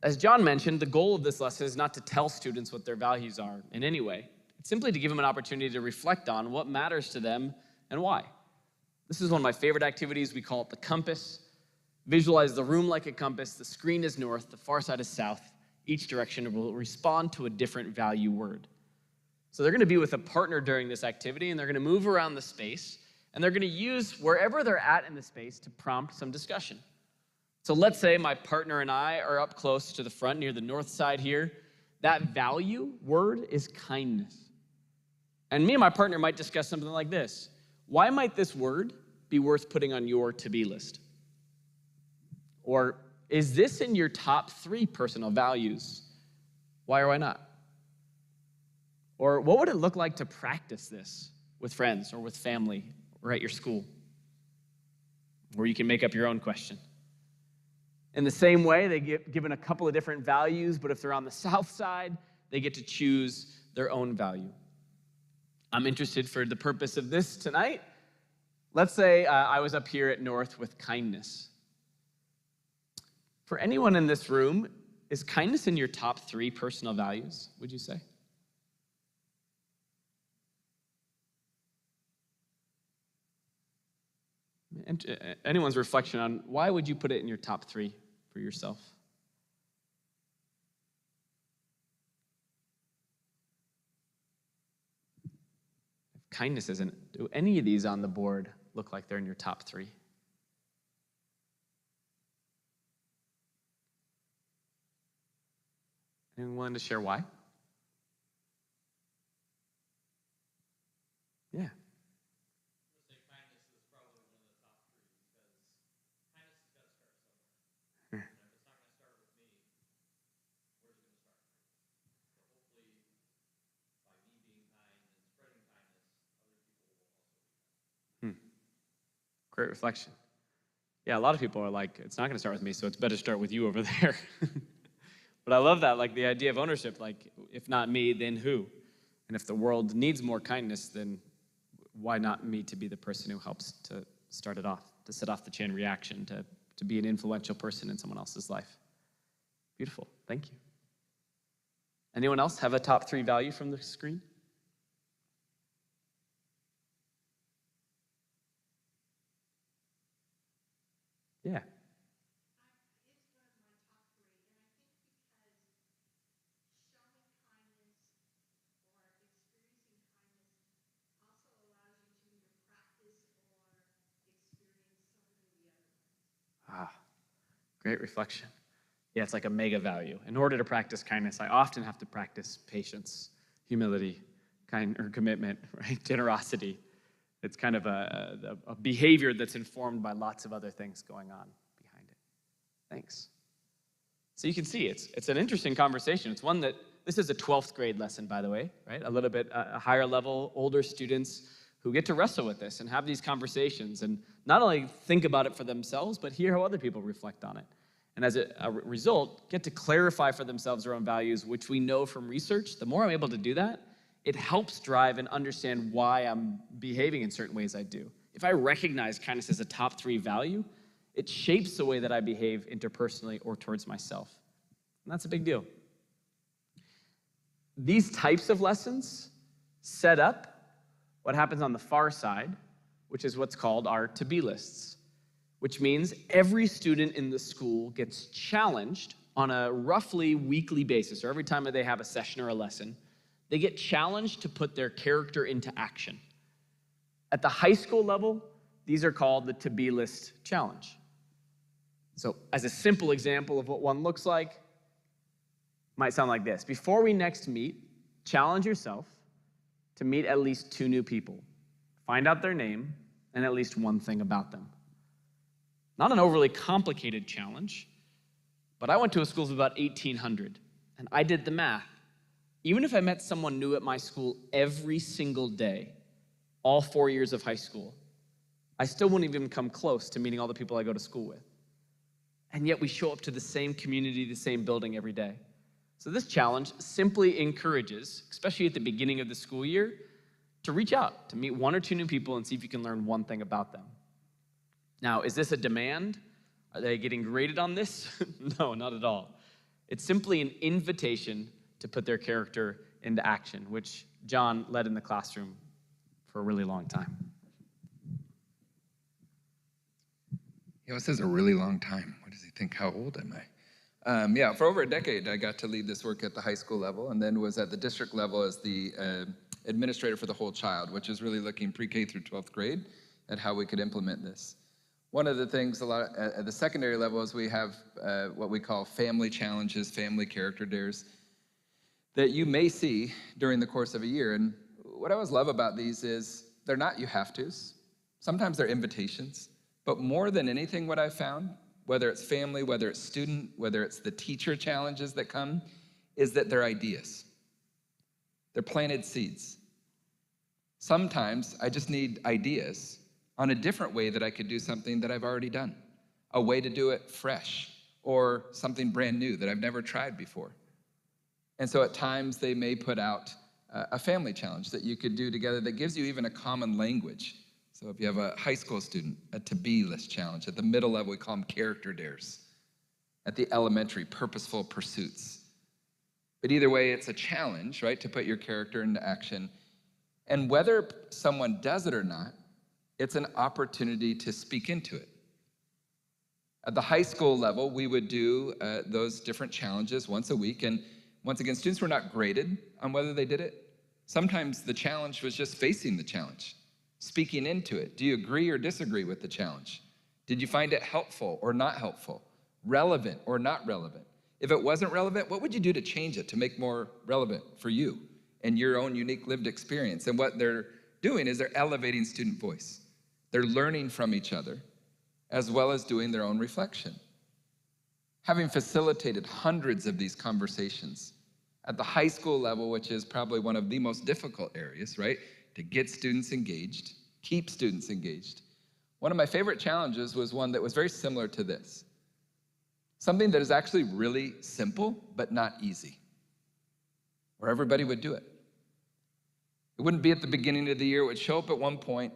As John mentioned, the goal of this lesson is not to tell students what their values are in any way. It's simply to give them an opportunity to reflect on what matters to them and why. This is one of my favorite activities. We call it the compass. Visualize the room like a compass. The screen is north, the far side is south. Each direction will respond to a different value word. So they're going to be with a partner during this activity, and they're going to move around the space, and they're going to use wherever they're at in the space to prompt some discussion. So let's say my partner and I are up close to the front near the north side here. That value word is kindness. And me and my partner might discuss something like this. Why might this word be worth putting on your to-be list? Or, is this in your top 3 personal values? Why or why not? Or what would it look like to practice this with friends or with family or at your school? Or you can make up your own question. In the same way, they get given a couple of different values, but if they're on the south side, they get to choose their own value. I'm interested for the purpose of this tonight. Let's say I was up here at North with kindness. For anyone in this room, is kindness in your top 3 personal values, would you say? Anyone's reflection on why would you put it in your top 3 for yourself? If kindness isn't, do any of these on the board look like they're in your top 3? Anyone willing to share why? Yeah. Great reflection. Yeah, a lot of people are like, it's not going to start with me, so it's better to start with you over there. But I love that, like the idea of ownership, like if not me, then who? And if the world needs more kindness, then why not me to be the person who helps to start it off, to set off the chain reaction, to to be an influential person in someone else's life. Beautiful. Thank you. Anyone else have a top 3 value from the screen? Yeah. Ah, great reflection. Yeah, it's like a mega value. In order to practice kindness, I often have to practice patience, humility, commitment, right? Generosity. It's kind of a behavior that's informed by lots of other things going on behind it. Thanks. So you can see it's an interesting conversation. It's one that, this is a 12th grade lesson, by the way, right? A little bit a higher level, older students who get to wrestle with this and have these conversations and not only think about it for themselves, but hear how other people reflect on it. And as a result, get to clarify for themselves their own values, which we know from research, the more I'm able to do that, it helps drive and understand why I'm behaving in certain ways I do. If I recognize kindness as a top 3 value, it shapes the way that I behave interpersonally or towards myself. And that's a big deal. These types of lessons set up what happens on the far side, which is what's called our to-be lists, which means every student in the school gets challenged on a roughly weekly basis, or every time that they have a session or a lesson, they get challenged to put their character into action. At the high school level, these are called the to-be list challenge. So as a simple example of what one looks like, might sound like this. Before we next meet, challenge yourself to meet at least 2 new people. Find out their name and at least one thing about them. Not an overly complicated challenge, but I went to a school of about 1,800, and I did the math. Even if I met someone new at my school every single day, all 4 years of high school, I still wouldn't even come close to meeting all the people I go to school with. And yet we show up to the same community, the same building every day. So this challenge simply encourages, especially at the beginning of the school year, to reach out, to meet 1 or 2 new people and see if you can learn one thing about them. Now, is this a demand? Are they getting graded on this? No, not at all. It's simply an invitation to put their character into action, which John led in the classroom for a really long time. This is a really long time. What does he think? How old am I? For over a decade, I got to lead this work at the high school level and then was at the district level as the administrator for the whole child, which is really looking pre-K through 12th grade at how we could implement this. One of the things at the secondary level is we have what we call family challenges, family character dares, that you may see during the course of a year. And what I always love about these is they're not you have tos. Sometimes they're invitations. But more than anything, what I've found, whether it's family, whether it's student, whether it's the teacher challenges that come, is that they're ideas. They're planted seeds. Sometimes I just need ideas on a different way that I could do something that I've already done, a way to do it fresh, or something brand new that I've never tried before. And so at times they may put out a family challenge that you could do together that gives you even a common language. So if you have a high school student, a to-be list challenge. At the middle level, we call them character dares. At the elementary, purposeful pursuits. But either way, it's a challenge, right, to put your character into action. And whether someone does it or not, it's an opportunity to speak into it. At the high school level, we would do those different challenges once a week. And once again, students were not graded on whether they did it. Sometimes the challenge was just facing the challenge. Speaking into it. Do you agree or disagree with the challenge? Did you find it helpful or not helpful? Relevant or not relevant? If it wasn't relevant, what would you do to change it, to make more relevant for you and your own unique lived experience? And what they're doing is they're elevating student voice. They're learning from each other, as well as doing their own reflection. Having facilitated hundreds of these conversations at the high school level, which is probably one of the most difficult areas, right? To get students engaged, keep students engaged. One of my favorite challenges was one that was very similar to this. Something that is actually really simple, but not easy, where everybody would do it. It wouldn't be at the beginning of the year, it would show up at one point,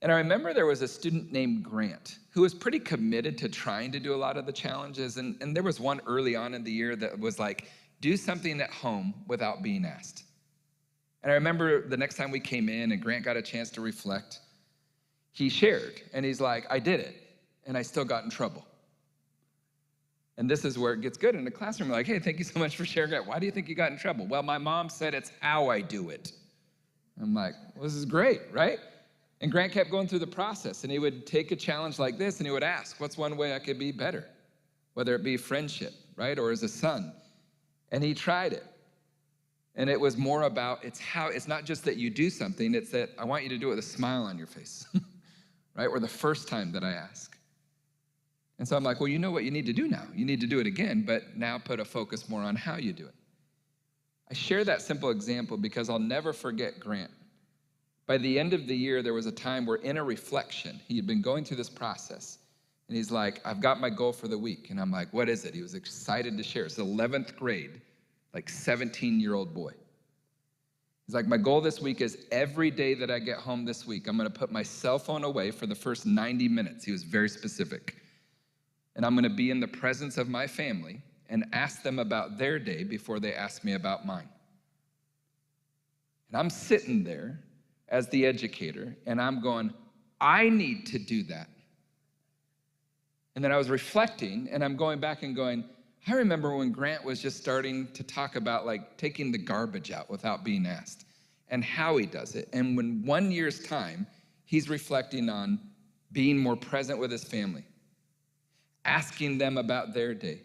And I remember there was a student named Grant who was pretty committed to trying to do a lot of the challenges. And there was one early on in the year that was like, do something at home without being asked. And I remember the next time we came in and Grant got a chance to reflect, he shared, and he's like, I did it, and I still got in trouble. And this is where it gets good in the classroom. Like, hey, thank you so much for sharing that. Why do you think you got in trouble? Well, my mom said it's how I do it. I'm like, well, this is great, right? And Grant kept going through the process, and he would take a challenge like this, and he would ask, what's one way I could be better? Whether it be friendship, right, or as a son. And he tried it. And it was more about, it's not just that you do something, it's that I want you to do it with a smile on your face, right? Or the first time that I ask. And so I'm like, well, you know what you need to do now. You need to do it again, but now put a focus more on how you do it. I share that simple example because I'll never forget Grant. By the end of the year, there was a time where in a reflection, he had been going through this process, and he's like, I've got my goal for the week. And I'm like, what is it? He was excited to share. It's 11th grade, like 17-year-old boy. He's like, my goal this week is every day that I get home this week, I'm gonna put my cell phone away for the first 90 minutes. He was very specific. And I'm gonna be in the presence of my family and ask them about their day before they ask me about mine. And I'm sitting there as the educator, and I'm going, I need to do that. And then I was reflecting, and I'm going back and going, I remember when Grant was just starting to talk about like taking the garbage out without being asked and how he does it. And when 1 year's time, he's reflecting on being more present with his family, asking them about their day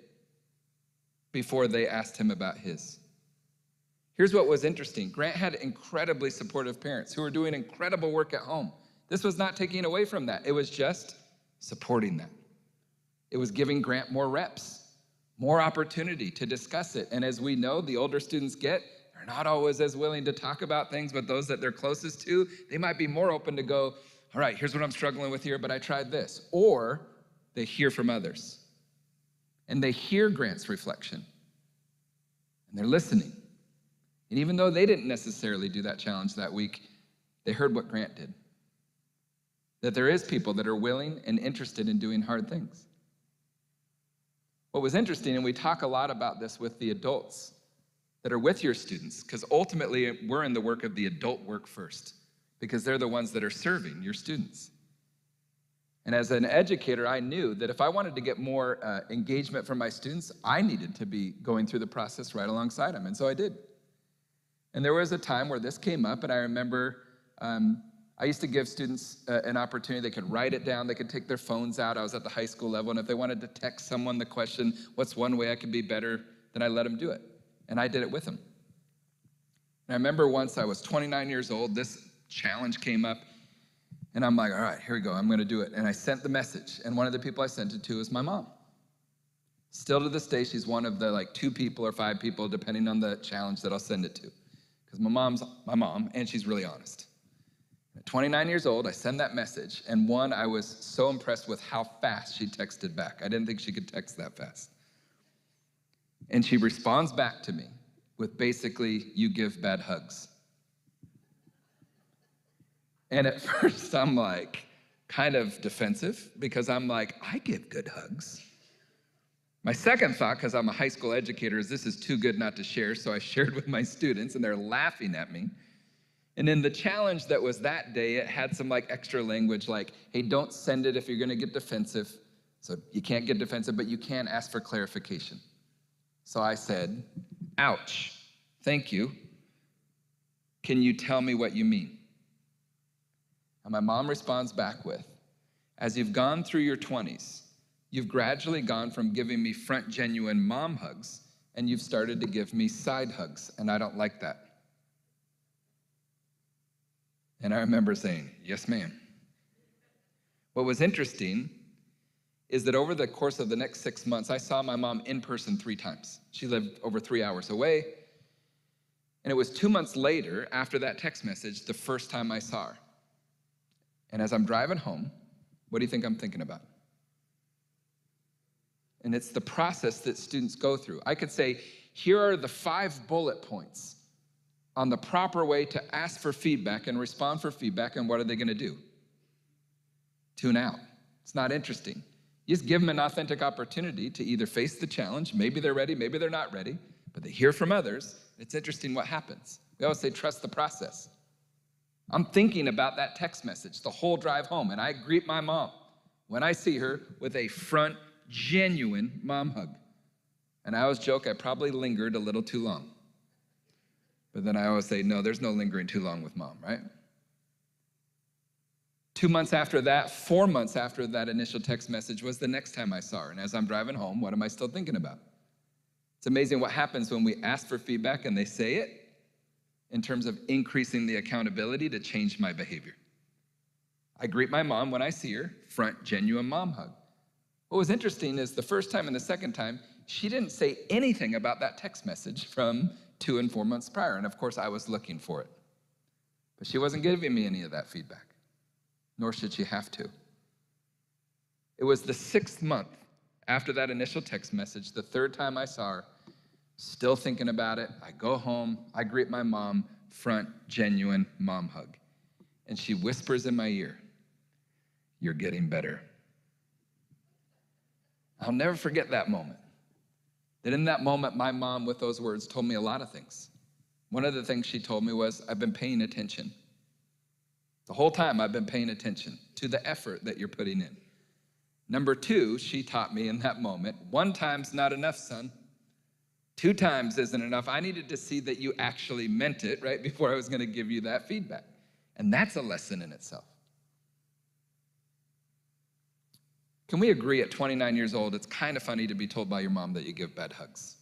before they asked him about his. Here's what was interesting. Grant had incredibly supportive parents who were doing incredible work at home. This was not taking away from that. It was just supporting that. It was giving Grant more reps, more opportunity to discuss it. And as we know, the older students get, they're not always as willing to talk about things, but those that they're closest to, they might be more open to go, all right, here's what I'm struggling with here, but I tried this. Or they hear from others. And they hear Grant's reflection. And they're listening. And even though they didn't necessarily do that challenge that week, they heard what Grant did. That there is people that are willing and interested in doing hard things. What was interesting, and we talk a lot about this with the adults that are with your students, because ultimately we're in the work of the adult work first, because they're the ones that are serving your students. And as an educator, I knew that if I wanted to get more engagement from my students, I needed to be going through the process right alongside them, and so I did. And there was a time where this came up, and I remember I used to give students an opportunity. They could write it down. They could take their phones out. I was at the high school level, and if they wanted to text someone the question, what's one way I could be better, then I let them do it. And I did it with them. And I remember once I was 29 years old, this challenge came up, and I'm like, all right, here we go. I'm going to do it. And I sent the message, and one of the people I sent it to was my mom. Still to this day, she's one of the like 2 people or 5 people, depending on the challenge, that I'll send it to. Because my mom's my mom, and she's really honest. At 29 years old, I send that message, and one, I was so impressed with how fast she texted back. I didn't think she could text that fast. And she responds back to me with basically, you give bad hugs. And at first, I'm like, kind of defensive, because I'm like, I give good hugs. My second thought, because I'm a high school educator, is this is too good not to share, so I shared with my students, and they're laughing at me. And in the challenge that was that day, it had some like extra language like, hey, don't send it if you're gonna get defensive. So you can't get defensive, but you can ask for clarification. So I said, ouch, thank you. Can you tell me what you mean? And my mom responds back with, as you've gone through your 20s, you've gradually gone from giving me front genuine mom hugs, and you've started to give me side hugs, and I don't like that. And I remember saying, yes, ma'am. What was interesting is that over the course of the next 6 months, I saw my mom in person 3 times. She lived over 3 hours away. And it was 2 months later, after that text message, the first time I saw her. And as I'm driving home, what do you think I'm thinking about? And it's the process that students go through. I could say, here are the 5 bullet points on the proper way to ask for feedback and respond for feedback, and what are they gonna do? tune out. It's not interesting. You just give them an authentic opportunity to either face the challenge, maybe they're ready, maybe they're not ready, but they hear from others. It's interesting what happens. We always say, trust the process. I'm thinking about that text message the whole drive home, and I greet my mom when I see her with a front, genuine mom hug. And I always joke, I probably lingered a little too long. But then I always say, no, there's no lingering too long with mom, right? 2 months after that, 4 months after that initial text message was the next time I saw her. And as I'm driving home, what am I still thinking about? It's amazing what happens when we ask for feedback and they say it in terms of increasing the accountability to change my behavior. I greet my mom when I see her, front, genuine mom hug. What was interesting is the first time and the second time, she didn't say anything about that text message from 2 and 4 months prior. And of course, I was looking for it. But she wasn't giving me any of that feedback, nor should she have to. It was the 6th month after that initial text message, the 3rd time I saw her, still thinking about it. I go home, I greet my mom, front, genuine mom hug. And she whispers in my ear, "You're getting better." I'll never forget that moment. That in that moment, my mom, with those words, told me a lot of things. One of the things she told me was, I've been paying attention. The whole time I've been paying attention to the effort that you're putting in. Number 2, she taught me in that moment, 1 time's not enough, son. 2 times isn't enough. I needed to see that you actually meant it, right, before I was gonna give you that feedback. And that's a lesson in itself. Can we agree at 29 years old, it's kind of funny to be told by your mom that you give bad hugs?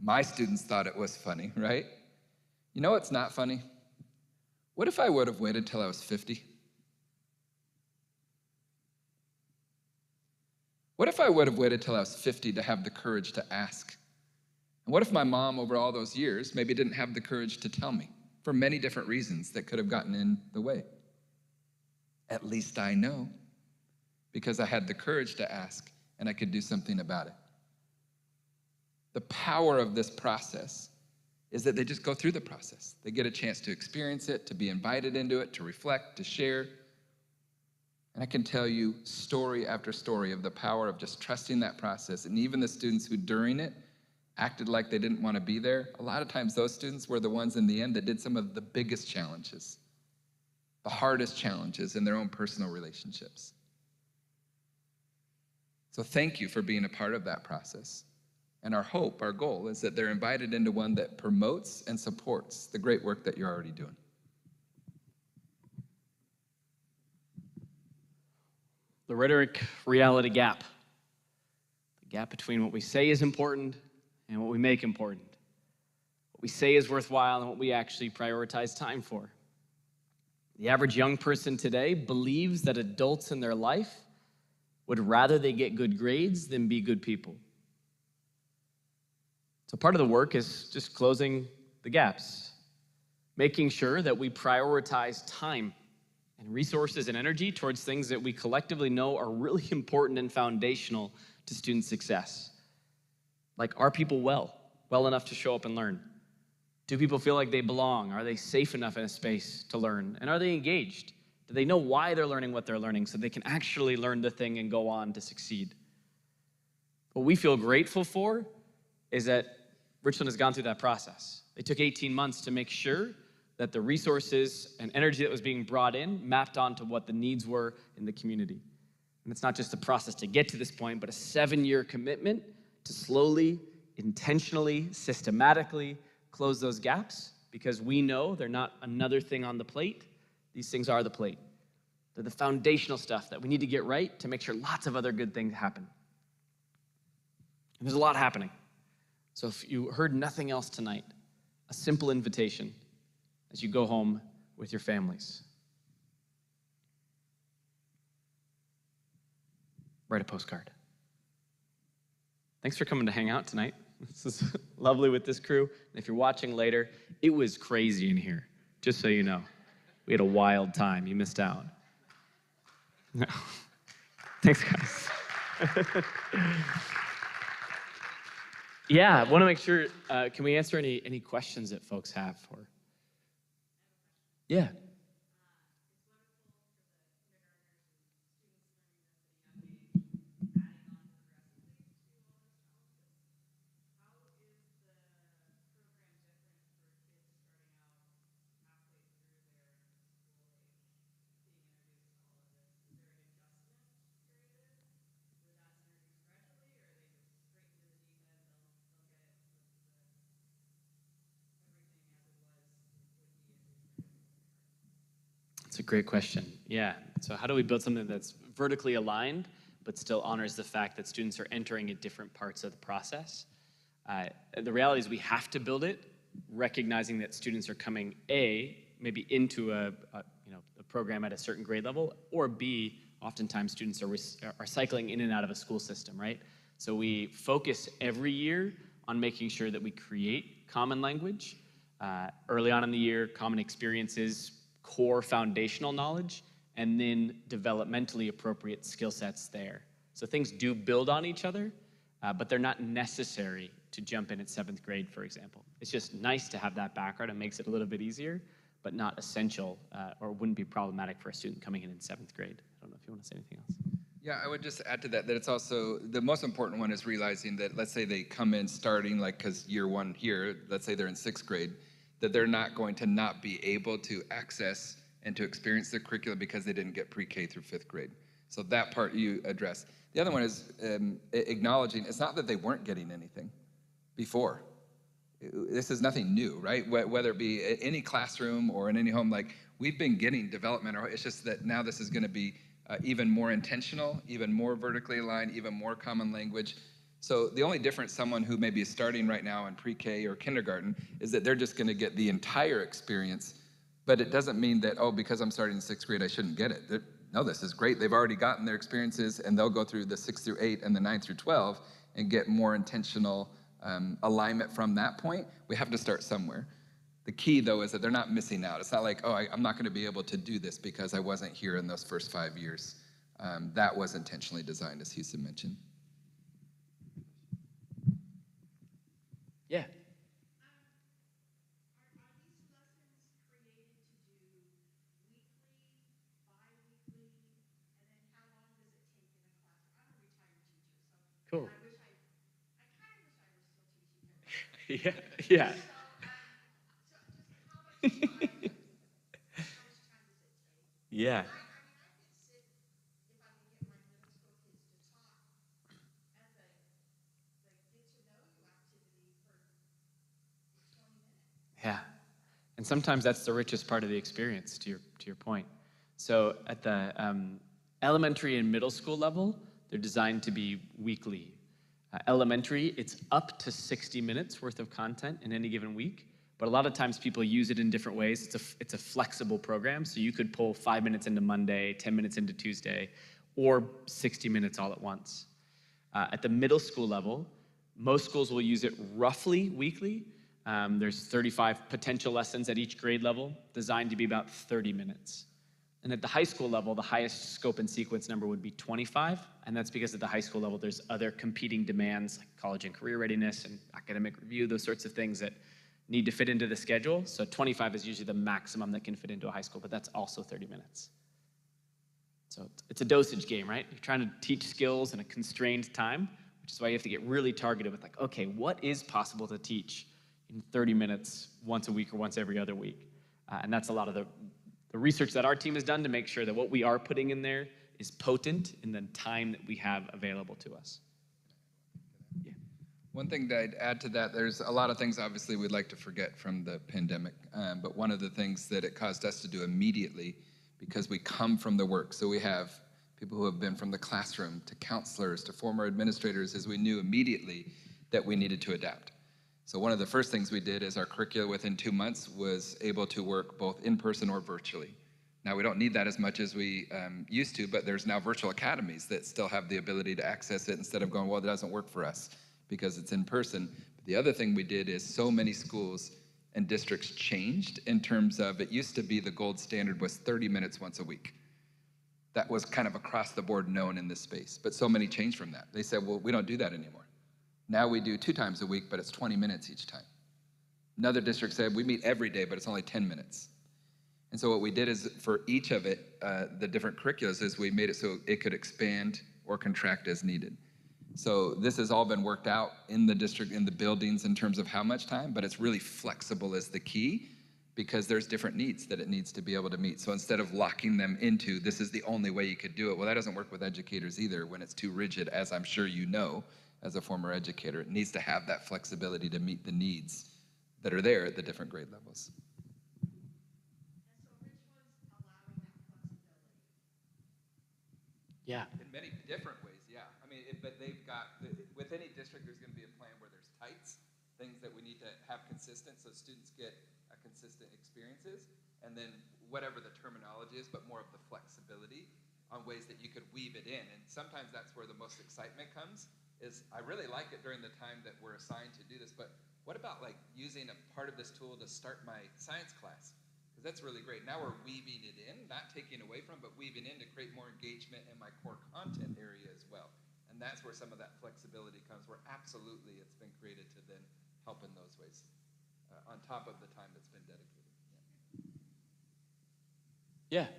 My students thought it was funny, right? You know what's not funny? What if I would have waited till I was 50? What if I would have waited till I was 50 to have the courage to ask? And what if my mom, over all those years, maybe didn't have the courage to tell me for many different reasons that could have gotten in the way? At least I know, because I had the courage to ask and I could do something about it. The power of this process is that they just go through the process. They get a chance to experience it, to be invited into it, to reflect, to share. And I can tell you story after story of the power of just trusting that process. And even the students who during it acted like they didn't want to be there, a lot of times those students were the ones in the end that did some of the biggest challenges, the hardest challenges in their own personal relationships. So thank you for being a part of that process. And our hope, our goal, is that they're invited into one that promotes and supports the great work that you're already doing. The rhetoric-reality gap. The gap between what we say is important and what we make important. What we say is worthwhile and what we actually prioritize time for. The average young person today believes that adults in their life would rather they get good grades than be good people. So part of the work is just closing the gaps, making sure that we prioritize time and resources and energy towards things that we collectively know are really important and foundational to student success. Like, are people well enough to show up and learn? Do people feel like they belong? Are they safe enough in a space to learn? And are they engaged? Do they know why they're learning what they're learning so they can actually learn the thing and go on to succeed? What we feel grateful for is that Richland has gone through that process. They took 18 months to make sure that the resources and energy that was being brought in mapped onto what the needs were in the community. And it's not just a process to get to this point, but a 7-year commitment to slowly, intentionally, systematically close those gaps, because we know they're not another thing on the plate. These things are the plate. They're the foundational stuff that we need to get right to make sure lots of other good things happen. And there's a lot happening. So if you heard nothing else tonight, a simple invitation as you go home with your families. Write a postcard. Thanks for coming to hang out tonight. This is lovely with this crew. And if you're watching later, it was crazy in here, just so you know. We had a wild time. You missed out. No. Thanks, guys. Yeah, I want to make sure, can we answer any questions that folks have for? Yeah. It's a great question. Yeah. So how do we build something that's vertically aligned, but still honors the fact that students are entering at different parts of the process? The reality is we have to build it, recognizing that students are coming, A, maybe into a program at a certain grade level, or B, oftentimes students are cycling in and out of a school system, right? So we focus every year on making sure that we create common language, early on in the year, common experiences, core foundational knowledge, and then developmentally appropriate skill sets there. So things do build on each other, but they're not necessary to jump in at 7th grade, for example. It's just nice to have that background. It makes it a little bit easier, but not essential, or wouldn't be problematic for a student coming in 7th grade. I don't know if you want to say anything else. Yeah, I would just add to that it's also, the most important one is realizing that, let's say they come in starting, like, because year one here, let's say they're in 6th grade, that they're not going to not be able to access and to experience the curriculum because they didn't get pre-K through 5th grade. So that part you address. The other one is acknowledging it's not that they weren't getting anything before. This is nothing new, right? Whether it be any classroom or in any home, like, we've been getting development, or it's just that now this is going to be even more intentional, even more vertically aligned, even more common language. So the only difference, someone who maybe is starting right now in pre-K or kindergarten, is that they're just going to get the entire experience, but it doesn't mean that, oh, because I'm starting in 6th grade, I shouldn't get it. No, this is great. They've already gotten their experiences, and they'll go through the 6 through 8 and the 9 through 12 and get more intentional alignment from that point. We have to start somewhere. The key, though, is that they're not missing out. It's not like, oh, I'm not going to be able to do this because I wasn't here in those first 5 years. That was intentionally designed, as Houston mentioned. Yeah. Are these lessons created to do weekly, bi-weekly, and then how long does it take in a classroom? I'm a retired teacher, so Cool. I kind of wish I was still teaching kindergarten. Yeah. So just how much time, how much time does it take? Yeah. I could sit, if I could get my middle school kids to talk as the get to know you activity for 20 minutes. Yeah. And sometimes that's the richest part of the experience, to your point. So at the elementary and middle school level, they're designed to be weekly. Elementary, it's up to 60 minutes worth of content in any given week, but a lot of times people use it in different ways. It's a flexible program, so you could pull 5 minutes into Monday, 10 minutes into Tuesday, or 60 minutes all at once. At the middle school level, most schools will use it roughly weekly. There's 35 potential lessons at each grade level, designed to be about 30 minutes. And at the high school level, the highest scope and sequence number would be 25, and that's because at the high school level, there's other competing demands like college and career readiness and academic review, those sorts of things that need to fit into the schedule. So 25 is usually the maximum that can fit into a high school, but that's also 30 minutes. So it's a dosage game, right? You're trying to teach skills in a constrained time, which is why you have to get really targeted with, like, okay, what is possible to teach in 30 minutes once a week or once every other week? And that's a lot of the research that our team has done to make sure that what we are putting in there is potent in the time that we have available to us. Yeah. One thing that I'd add to that, there's a lot of things obviously we'd like to forget from the pandemic, but one of the things that it caused us to do immediately, because we come from the work, so we have people who have been from the classroom to counselors to former administrators, is we knew immediately that we needed to adapt. So one of the first things we did is our curricula within 2 months was able to work both in person or virtually. Now, we don't need that as much as we used to, but there's now virtual academies that still have the ability to access it instead of going, well, it doesn't work for us because it's in person. But the other thing we did is so many schools and districts changed in terms of, it used to be the gold standard was 30 minutes once a week. That was kind of across the board known in this space, but so many changed from that. They said, well, we don't do that anymore. Now we do 2 times a week, but it's 20 minutes each time. Another district said, we meet every day, but it's only 10 minutes. And so what we did is, for each of it, the different curriculums, is we made it so it could expand or contract as needed. So this has all been worked out in the district, in the buildings, in terms of how much time, but it's really flexible is the key, because there's different needs that it needs to be able to meet. So instead of locking them into, this is the only way you could do it, well, that doesn't work with educators either when it's too rigid, as I'm sure you know, as a former educator. It needs to have that flexibility to meet the needs that are there at the different grade levels. And so which one's allowing that Yeah. In many different ways, yeah. I mean, but they've got, with any district, there's going to be a plan where there's tights, things that we need to have consistent so students get consistent experiences, and then whatever the terminology is, but more of the flexibility on ways that you could weave it in. And sometimes that's where the most excitement comes, is I really like it during the time that we're assigned to do this, but what about like using a part of this tool to start my science class? Because that's really great. Now we're weaving it in, not taking away from, but weaving in to create more engagement in my core content area as well. And that's where some of that flexibility comes, where absolutely it's been created to then help in those ways, on top of the time that's been dedicated. Yeah. I'll take that.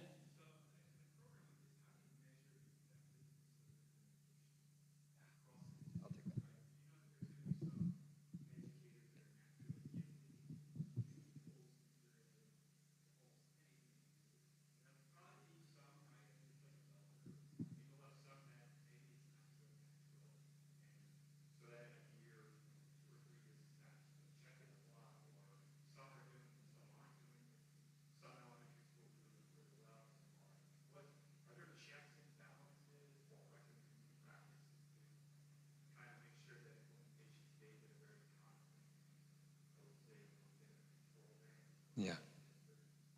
Yeah.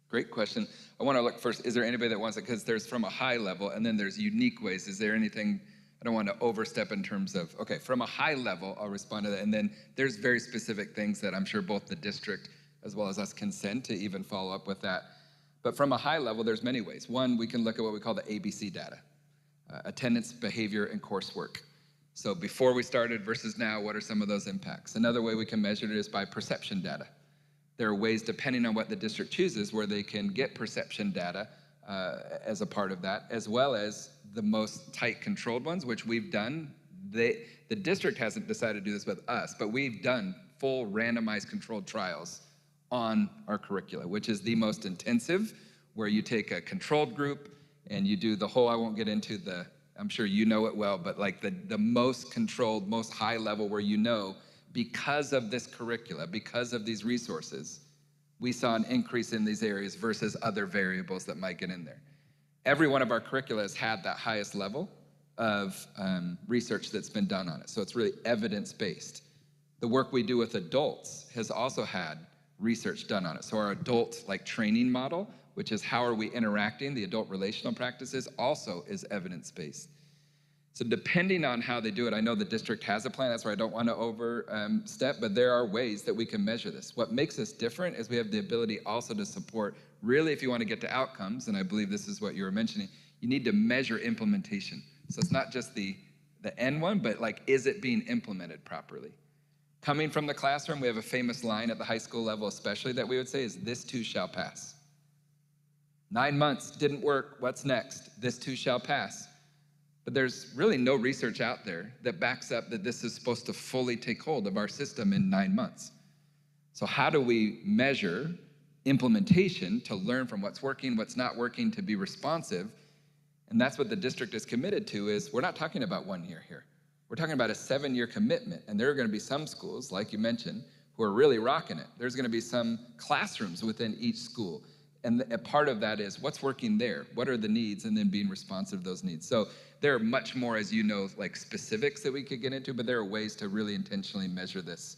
Great question. I want to look first, is there anybody that wants it? Because there's from a high level, and then there's unique ways. Is there anything, I don't want to overstep in terms of, okay, from a high level, I'll respond to that. And then there's very specific things that I'm sure both the district as well as us can send to even follow up with that. But from a high level, there's many ways. One, we can look at what we call the ABC data, attendance, behavior, and coursework. So before we started versus now, what are some of those impacts? Another way we can measure it is by perception data. There are ways, depending on what the district chooses, where they can get perception data as a part of that, as well as the most tight controlled ones, which we've done. The district hasn't decided to do this with us, but we've done full randomized controlled trials on our curricula, which is the most intensive, where you take a controlled group and you do the whole, I won't get into the, I'm sure you know it well, but like the most controlled, most high level where you know, because of this curricula, because of these resources, we saw an increase in these areas versus other variables that might get in there. Every one of our curricula has had that highest level of research that's been done on it. So it's really evidence-based. The work we do with adults has also had research done on it. So our adult training model, which is how are we interacting, the adult relational practices, also is evidence-based. So depending on how they do it, I know the district has a plan, that's why I don't want to overstep, but there are ways that we can measure this. What makes us different is we have the ability also to support, really if you want to get to outcomes, and I believe this is what you were mentioning, you need to measure implementation. So it's not just the end one, but is it being implemented properly? Coming from the classroom, we have a famous line at the high school level especially that we would say is, this too shall pass. 9 months, didn't work, what's next? This too shall pass. But there's really no research out there that backs up that this is supposed to fully take hold of our system in 9 months. So how do we measure implementation to learn from what's working, what's not working, to be responsive? And that's what the district is committed to, is we're not talking about 1 year here. We're talking about a 7-year commitment, and there are going to be some schools, like you mentioned, who are really rocking it. There's going to be some classrooms within each school, and a part of that is what's working there, what are the needs, and then being responsive to those needs. So there are much more, as you know, specifics that we could get into, but there are ways to really intentionally measure this.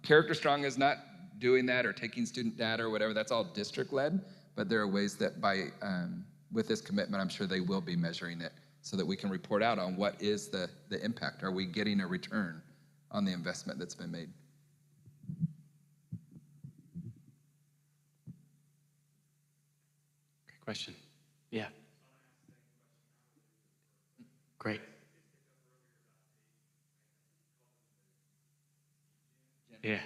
Character Strong is not doing that or taking student data or whatever. That's all district-led, but there are ways that with this commitment, I'm sure they will be measuring it, so that we can report out on what is the impact. Are we getting a return on the investment that's been made? Great question. Yeah. Great. Yeah.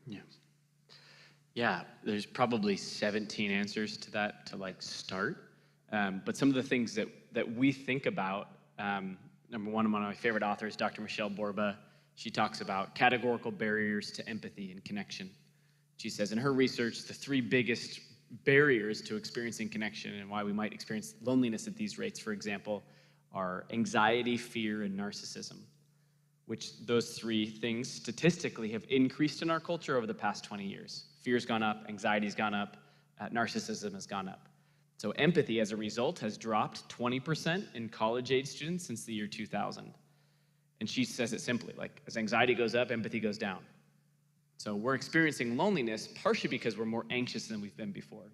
Yeah. Yeah, there's probably 17 answers to that to like start. But some of the things that we think about, number one of my favorite authors, Dr. Michelle Borba, she talks about categorical barriers to empathy and connection. She says in her research, the three biggest barriers to experiencing connection and why we might experience loneliness at these rates, for example, are anxiety, fear, and narcissism, which those three things statistically have increased in our culture over the past 20 years. Fear's gone up, anxiety's gone up, narcissism has gone up. So empathy, as a result, has dropped 20% in college-age students since the year 2000. And she says it simply, like, as anxiety goes up, empathy goes down. So we're experiencing loneliness partially because we're more anxious than we've been before.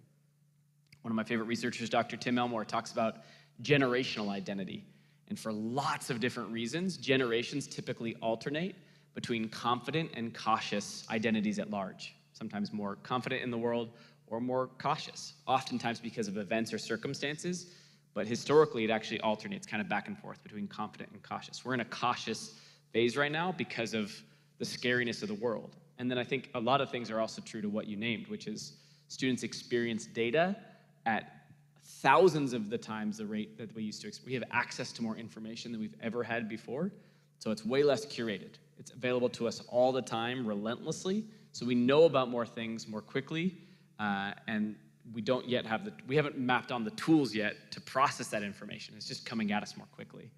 One of my favorite researchers, Dr. Tim Elmore, talks about generational identity. And for lots of different reasons, generations typically alternate between confident and cautious identities at large. Sometimes more confident in the world or more cautious, oftentimes because of events or circumstances. But historically, it actually alternates kind of back and forth between confident and cautious. We're in a cautious phase right now because of the scariness of the world. And then I think a lot of things are also true to what you named, which is students experience data at thousands of the times the rate that we used to. We have access to more information than we've ever had before, so it's way less curated. It's available to us all the time, relentlessly, so we know about more things more quickly, and we don't yet have we haven't mapped on the tools yet to process that information. It's just coming at us more quickly.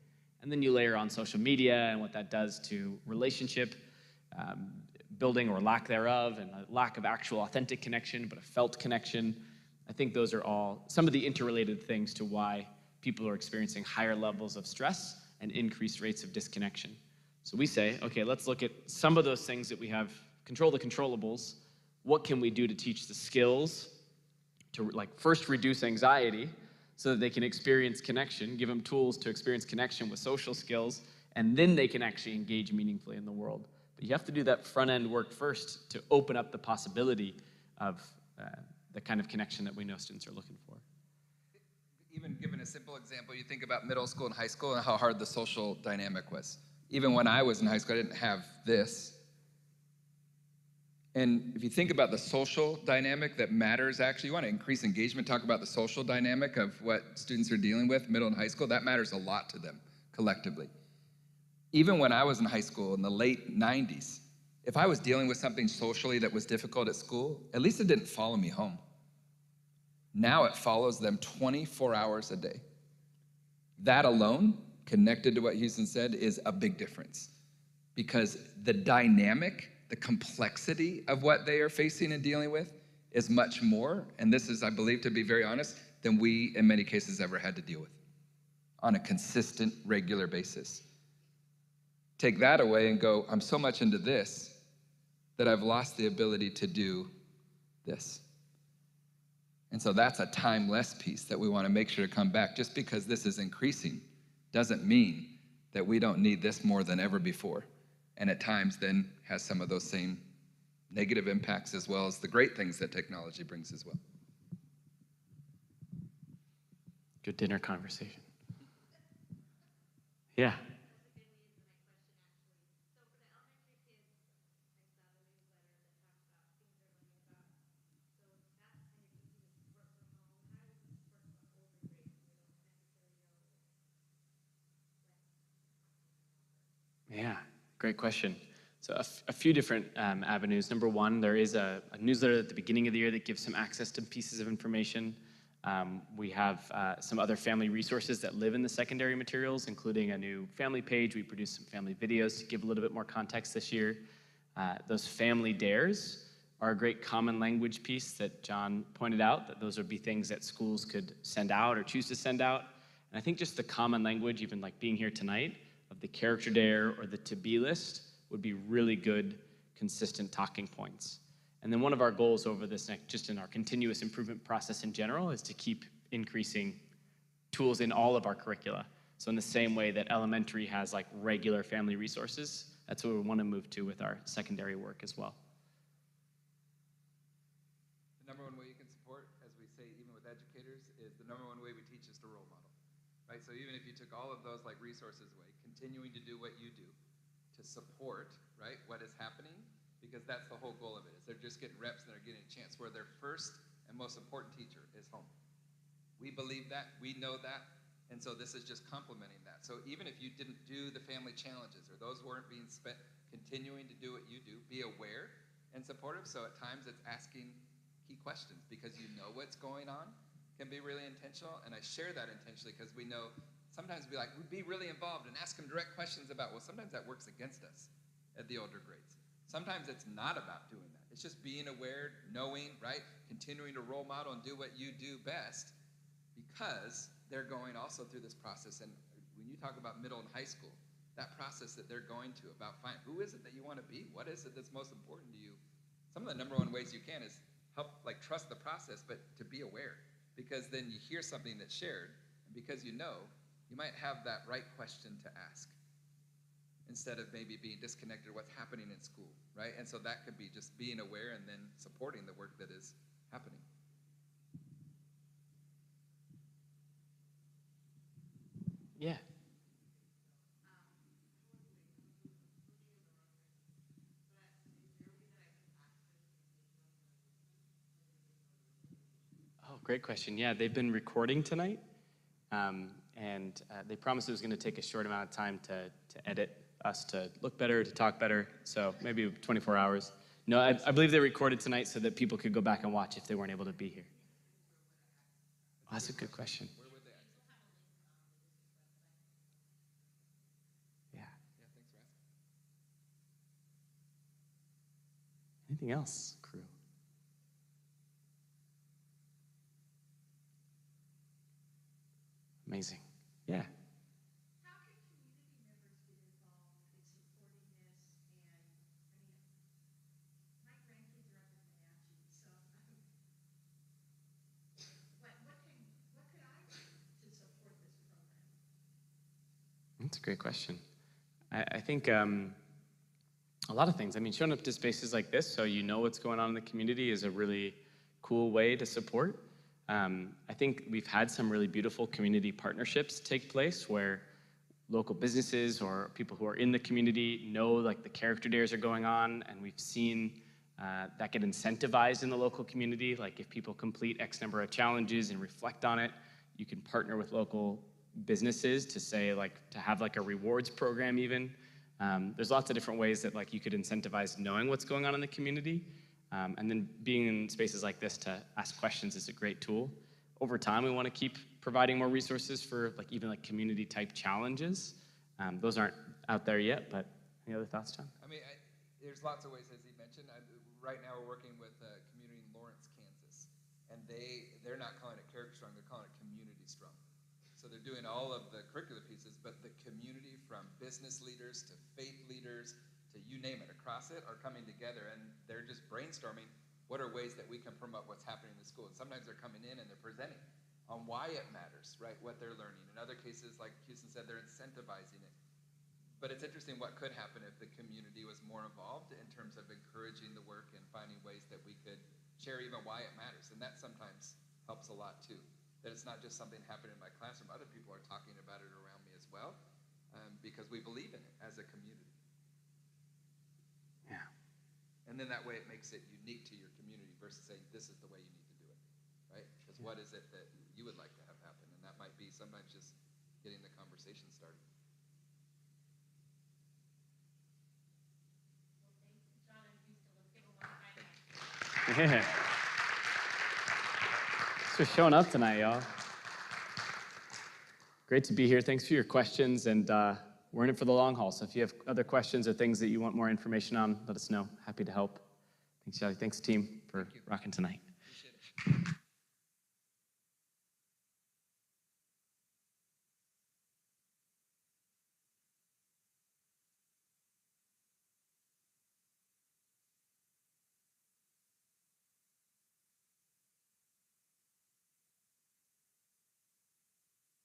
And then you layer on social media and what that does to relationship building or lack thereof, and a lack of actual authentic connection, but a felt connection. I think those are all some of the interrelated things to why people are experiencing higher levels of stress and increased rates of disconnection. So we say, okay, let's look at some of those things that we have, control the controllables. What can we do to teach the skills to, like, first reduce anxiety so that they can experience connection, give them tools to experience connection with social skills, and then they can actually engage meaningfully in the world. But you have to do that front-end work first to open up the possibility of the kind of connection that we know students are looking for. Even given a simple example, you think about middle school and high school and how hard the social dynamic was. Even when I was in high school, I didn't have this. And if you think about the social dynamic that matters, actually, you want to increase engagement, talk about the social dynamic of what students are dealing with, middle and high school, that matters a lot to them collectively. Even when I was in high school in the late 90s, if I was dealing with something socially that was difficult at school, at least it didn't follow me home. Now it follows them 24 hours a day. That alone, connected to what Houston said, is a big difference. Because the dynamic, the complexity of what they are facing and dealing with is much more, and this is, I believe, to be very honest, than we, in many cases, ever had to deal with on a consistent, regular basis. Take that away and go, I'm so much into this that I've lost the ability to do this. And so that's a timeless piece that we want to make sure to come back. Just because this is increasing doesn't mean that we don't need this more than ever before. And at times then has some of those same negative impacts as well as the great things that technology brings as well. Good dinner conversation. Yeah. Yeah, great question. So a few different avenues. Number one, there is a newsletter at the beginning of the year that gives some access to pieces of information. We have some other family resources that live in the secondary materials, including a new family page. We produced some family videos to give a little bit more context this year. Those family dares are a great common language piece that John pointed out, that those would be things that schools could send out or choose to send out. And I think just the common language, even like being here tonight, of the character dare or the to-be list would be really good, consistent talking points. And then one of our goals over this next, just in our continuous improvement process in general, is to keep increasing tools in all of our curricula. So in the same way that elementary has like regular family resources, that's what we want to move to with our secondary work as well. The number one way you can support, as we say even with educators, is the number one way we teach is to role model. Right? So even if you took all of those like resources away, continuing to do what you do to support, right, what is happening because that's the whole goal of it, is they're just getting reps and they're getting a chance where their first and most important teacher is home. We believe that, we know that, and so this is just complementing that. So even if you didn't do the family challenges or those weren't being spent, continuing to do what you do, be aware and supportive. So at times it's asking key questions because you know what's going on can be really intentional. And I share that intentionally because we know sometimes we'd be really involved and ask them direct questions about, well, sometimes that works against us at the older grades. Sometimes it's not about doing that. It's just being aware, knowing, right? Continuing to role model and do what you do best because they're going also through this process. And when you talk about middle and high school, that process that they're going to about finding who is it that you want to be? What is it that's most important to you? Some of the number one ways you can is help, like, trust the process, but to be aware. Because then you hear something that's shared, and because you know, you might have that right question to ask instead of maybe being disconnected with what's happening in school, right? And so that could be just being aware and then supporting the work that is happening. Yeah. Oh, great question. Yeah, they've been recording tonight, and they promised it was going to take a short amount of time to edit us to look better, to talk better, so maybe 24 hours. No, I believe they recorded tonight so that people could go back and watch if they weren't able to be here. Oh, that's a good question. Where would they access? Yeah. Yeah, thanks for asking. Anything else, crew? Amazing. Yeah. How can community members get involved in supporting this? And I mean, my grandkids are up in Wenatchee, so what could I do to support this program? That's a great question. I think a lot of things. I mean, showing up to spaces like this so you know what's going on in the community is a really cool way to support. I think we've had some really beautiful community partnerships take place where local businesses or people who are in the community know like the character days are going on, and we've seen that get incentivized in the local community. Like if people complete X number of challenges and reflect on it, you can partner with local businesses to say like to have like a rewards program even. There's lots of different ways that like you could incentivize knowing what's going on in the community. And then being in spaces like this to ask questions is a great tool. Over time, we want to keep providing more resources for like even like community type challenges. Those aren't out there yet, but any other thoughts, John? I mean, there's lots of ways, as he mentioned. Right now, we're working with a community in Lawrence, Kansas, and they're not calling it Character Strong; they're calling it Community Strong. So they're doing all of the curricular pieces, but the community, from business leaders to faith leaders to you name it, across it, are coming together, and they're just brainstorming what are ways that we can promote what's happening in the school. And sometimes they're coming in and they're presenting on why it matters, right? What they're learning. In other cases, like Houston said, they're incentivizing it. But it's interesting what could happen if the community was more involved in terms of encouraging the work and finding ways that we could share even why it matters. And that sometimes helps a lot too. That it's not just something happening in my classroom. Other people are talking about it around me as well, because we believe in it as a community. Yeah. And then that way it makes it unique to your community versus saying this is the way you need to do it, right? Because what is it that you would like to have happen? And that might be sometimes just getting the conversation started. Well, thank you, John and Houston. Let's give them one final. Yeah. Thanks for showing up tonight, y'all. Great to be here. Thanks for your questions, and we're in it for the long haul. So if you have other questions or things that you want more information on, let us know. Happy to help. Thanks, Shelly. Thanks, team, for rocking tonight. Appreciate it.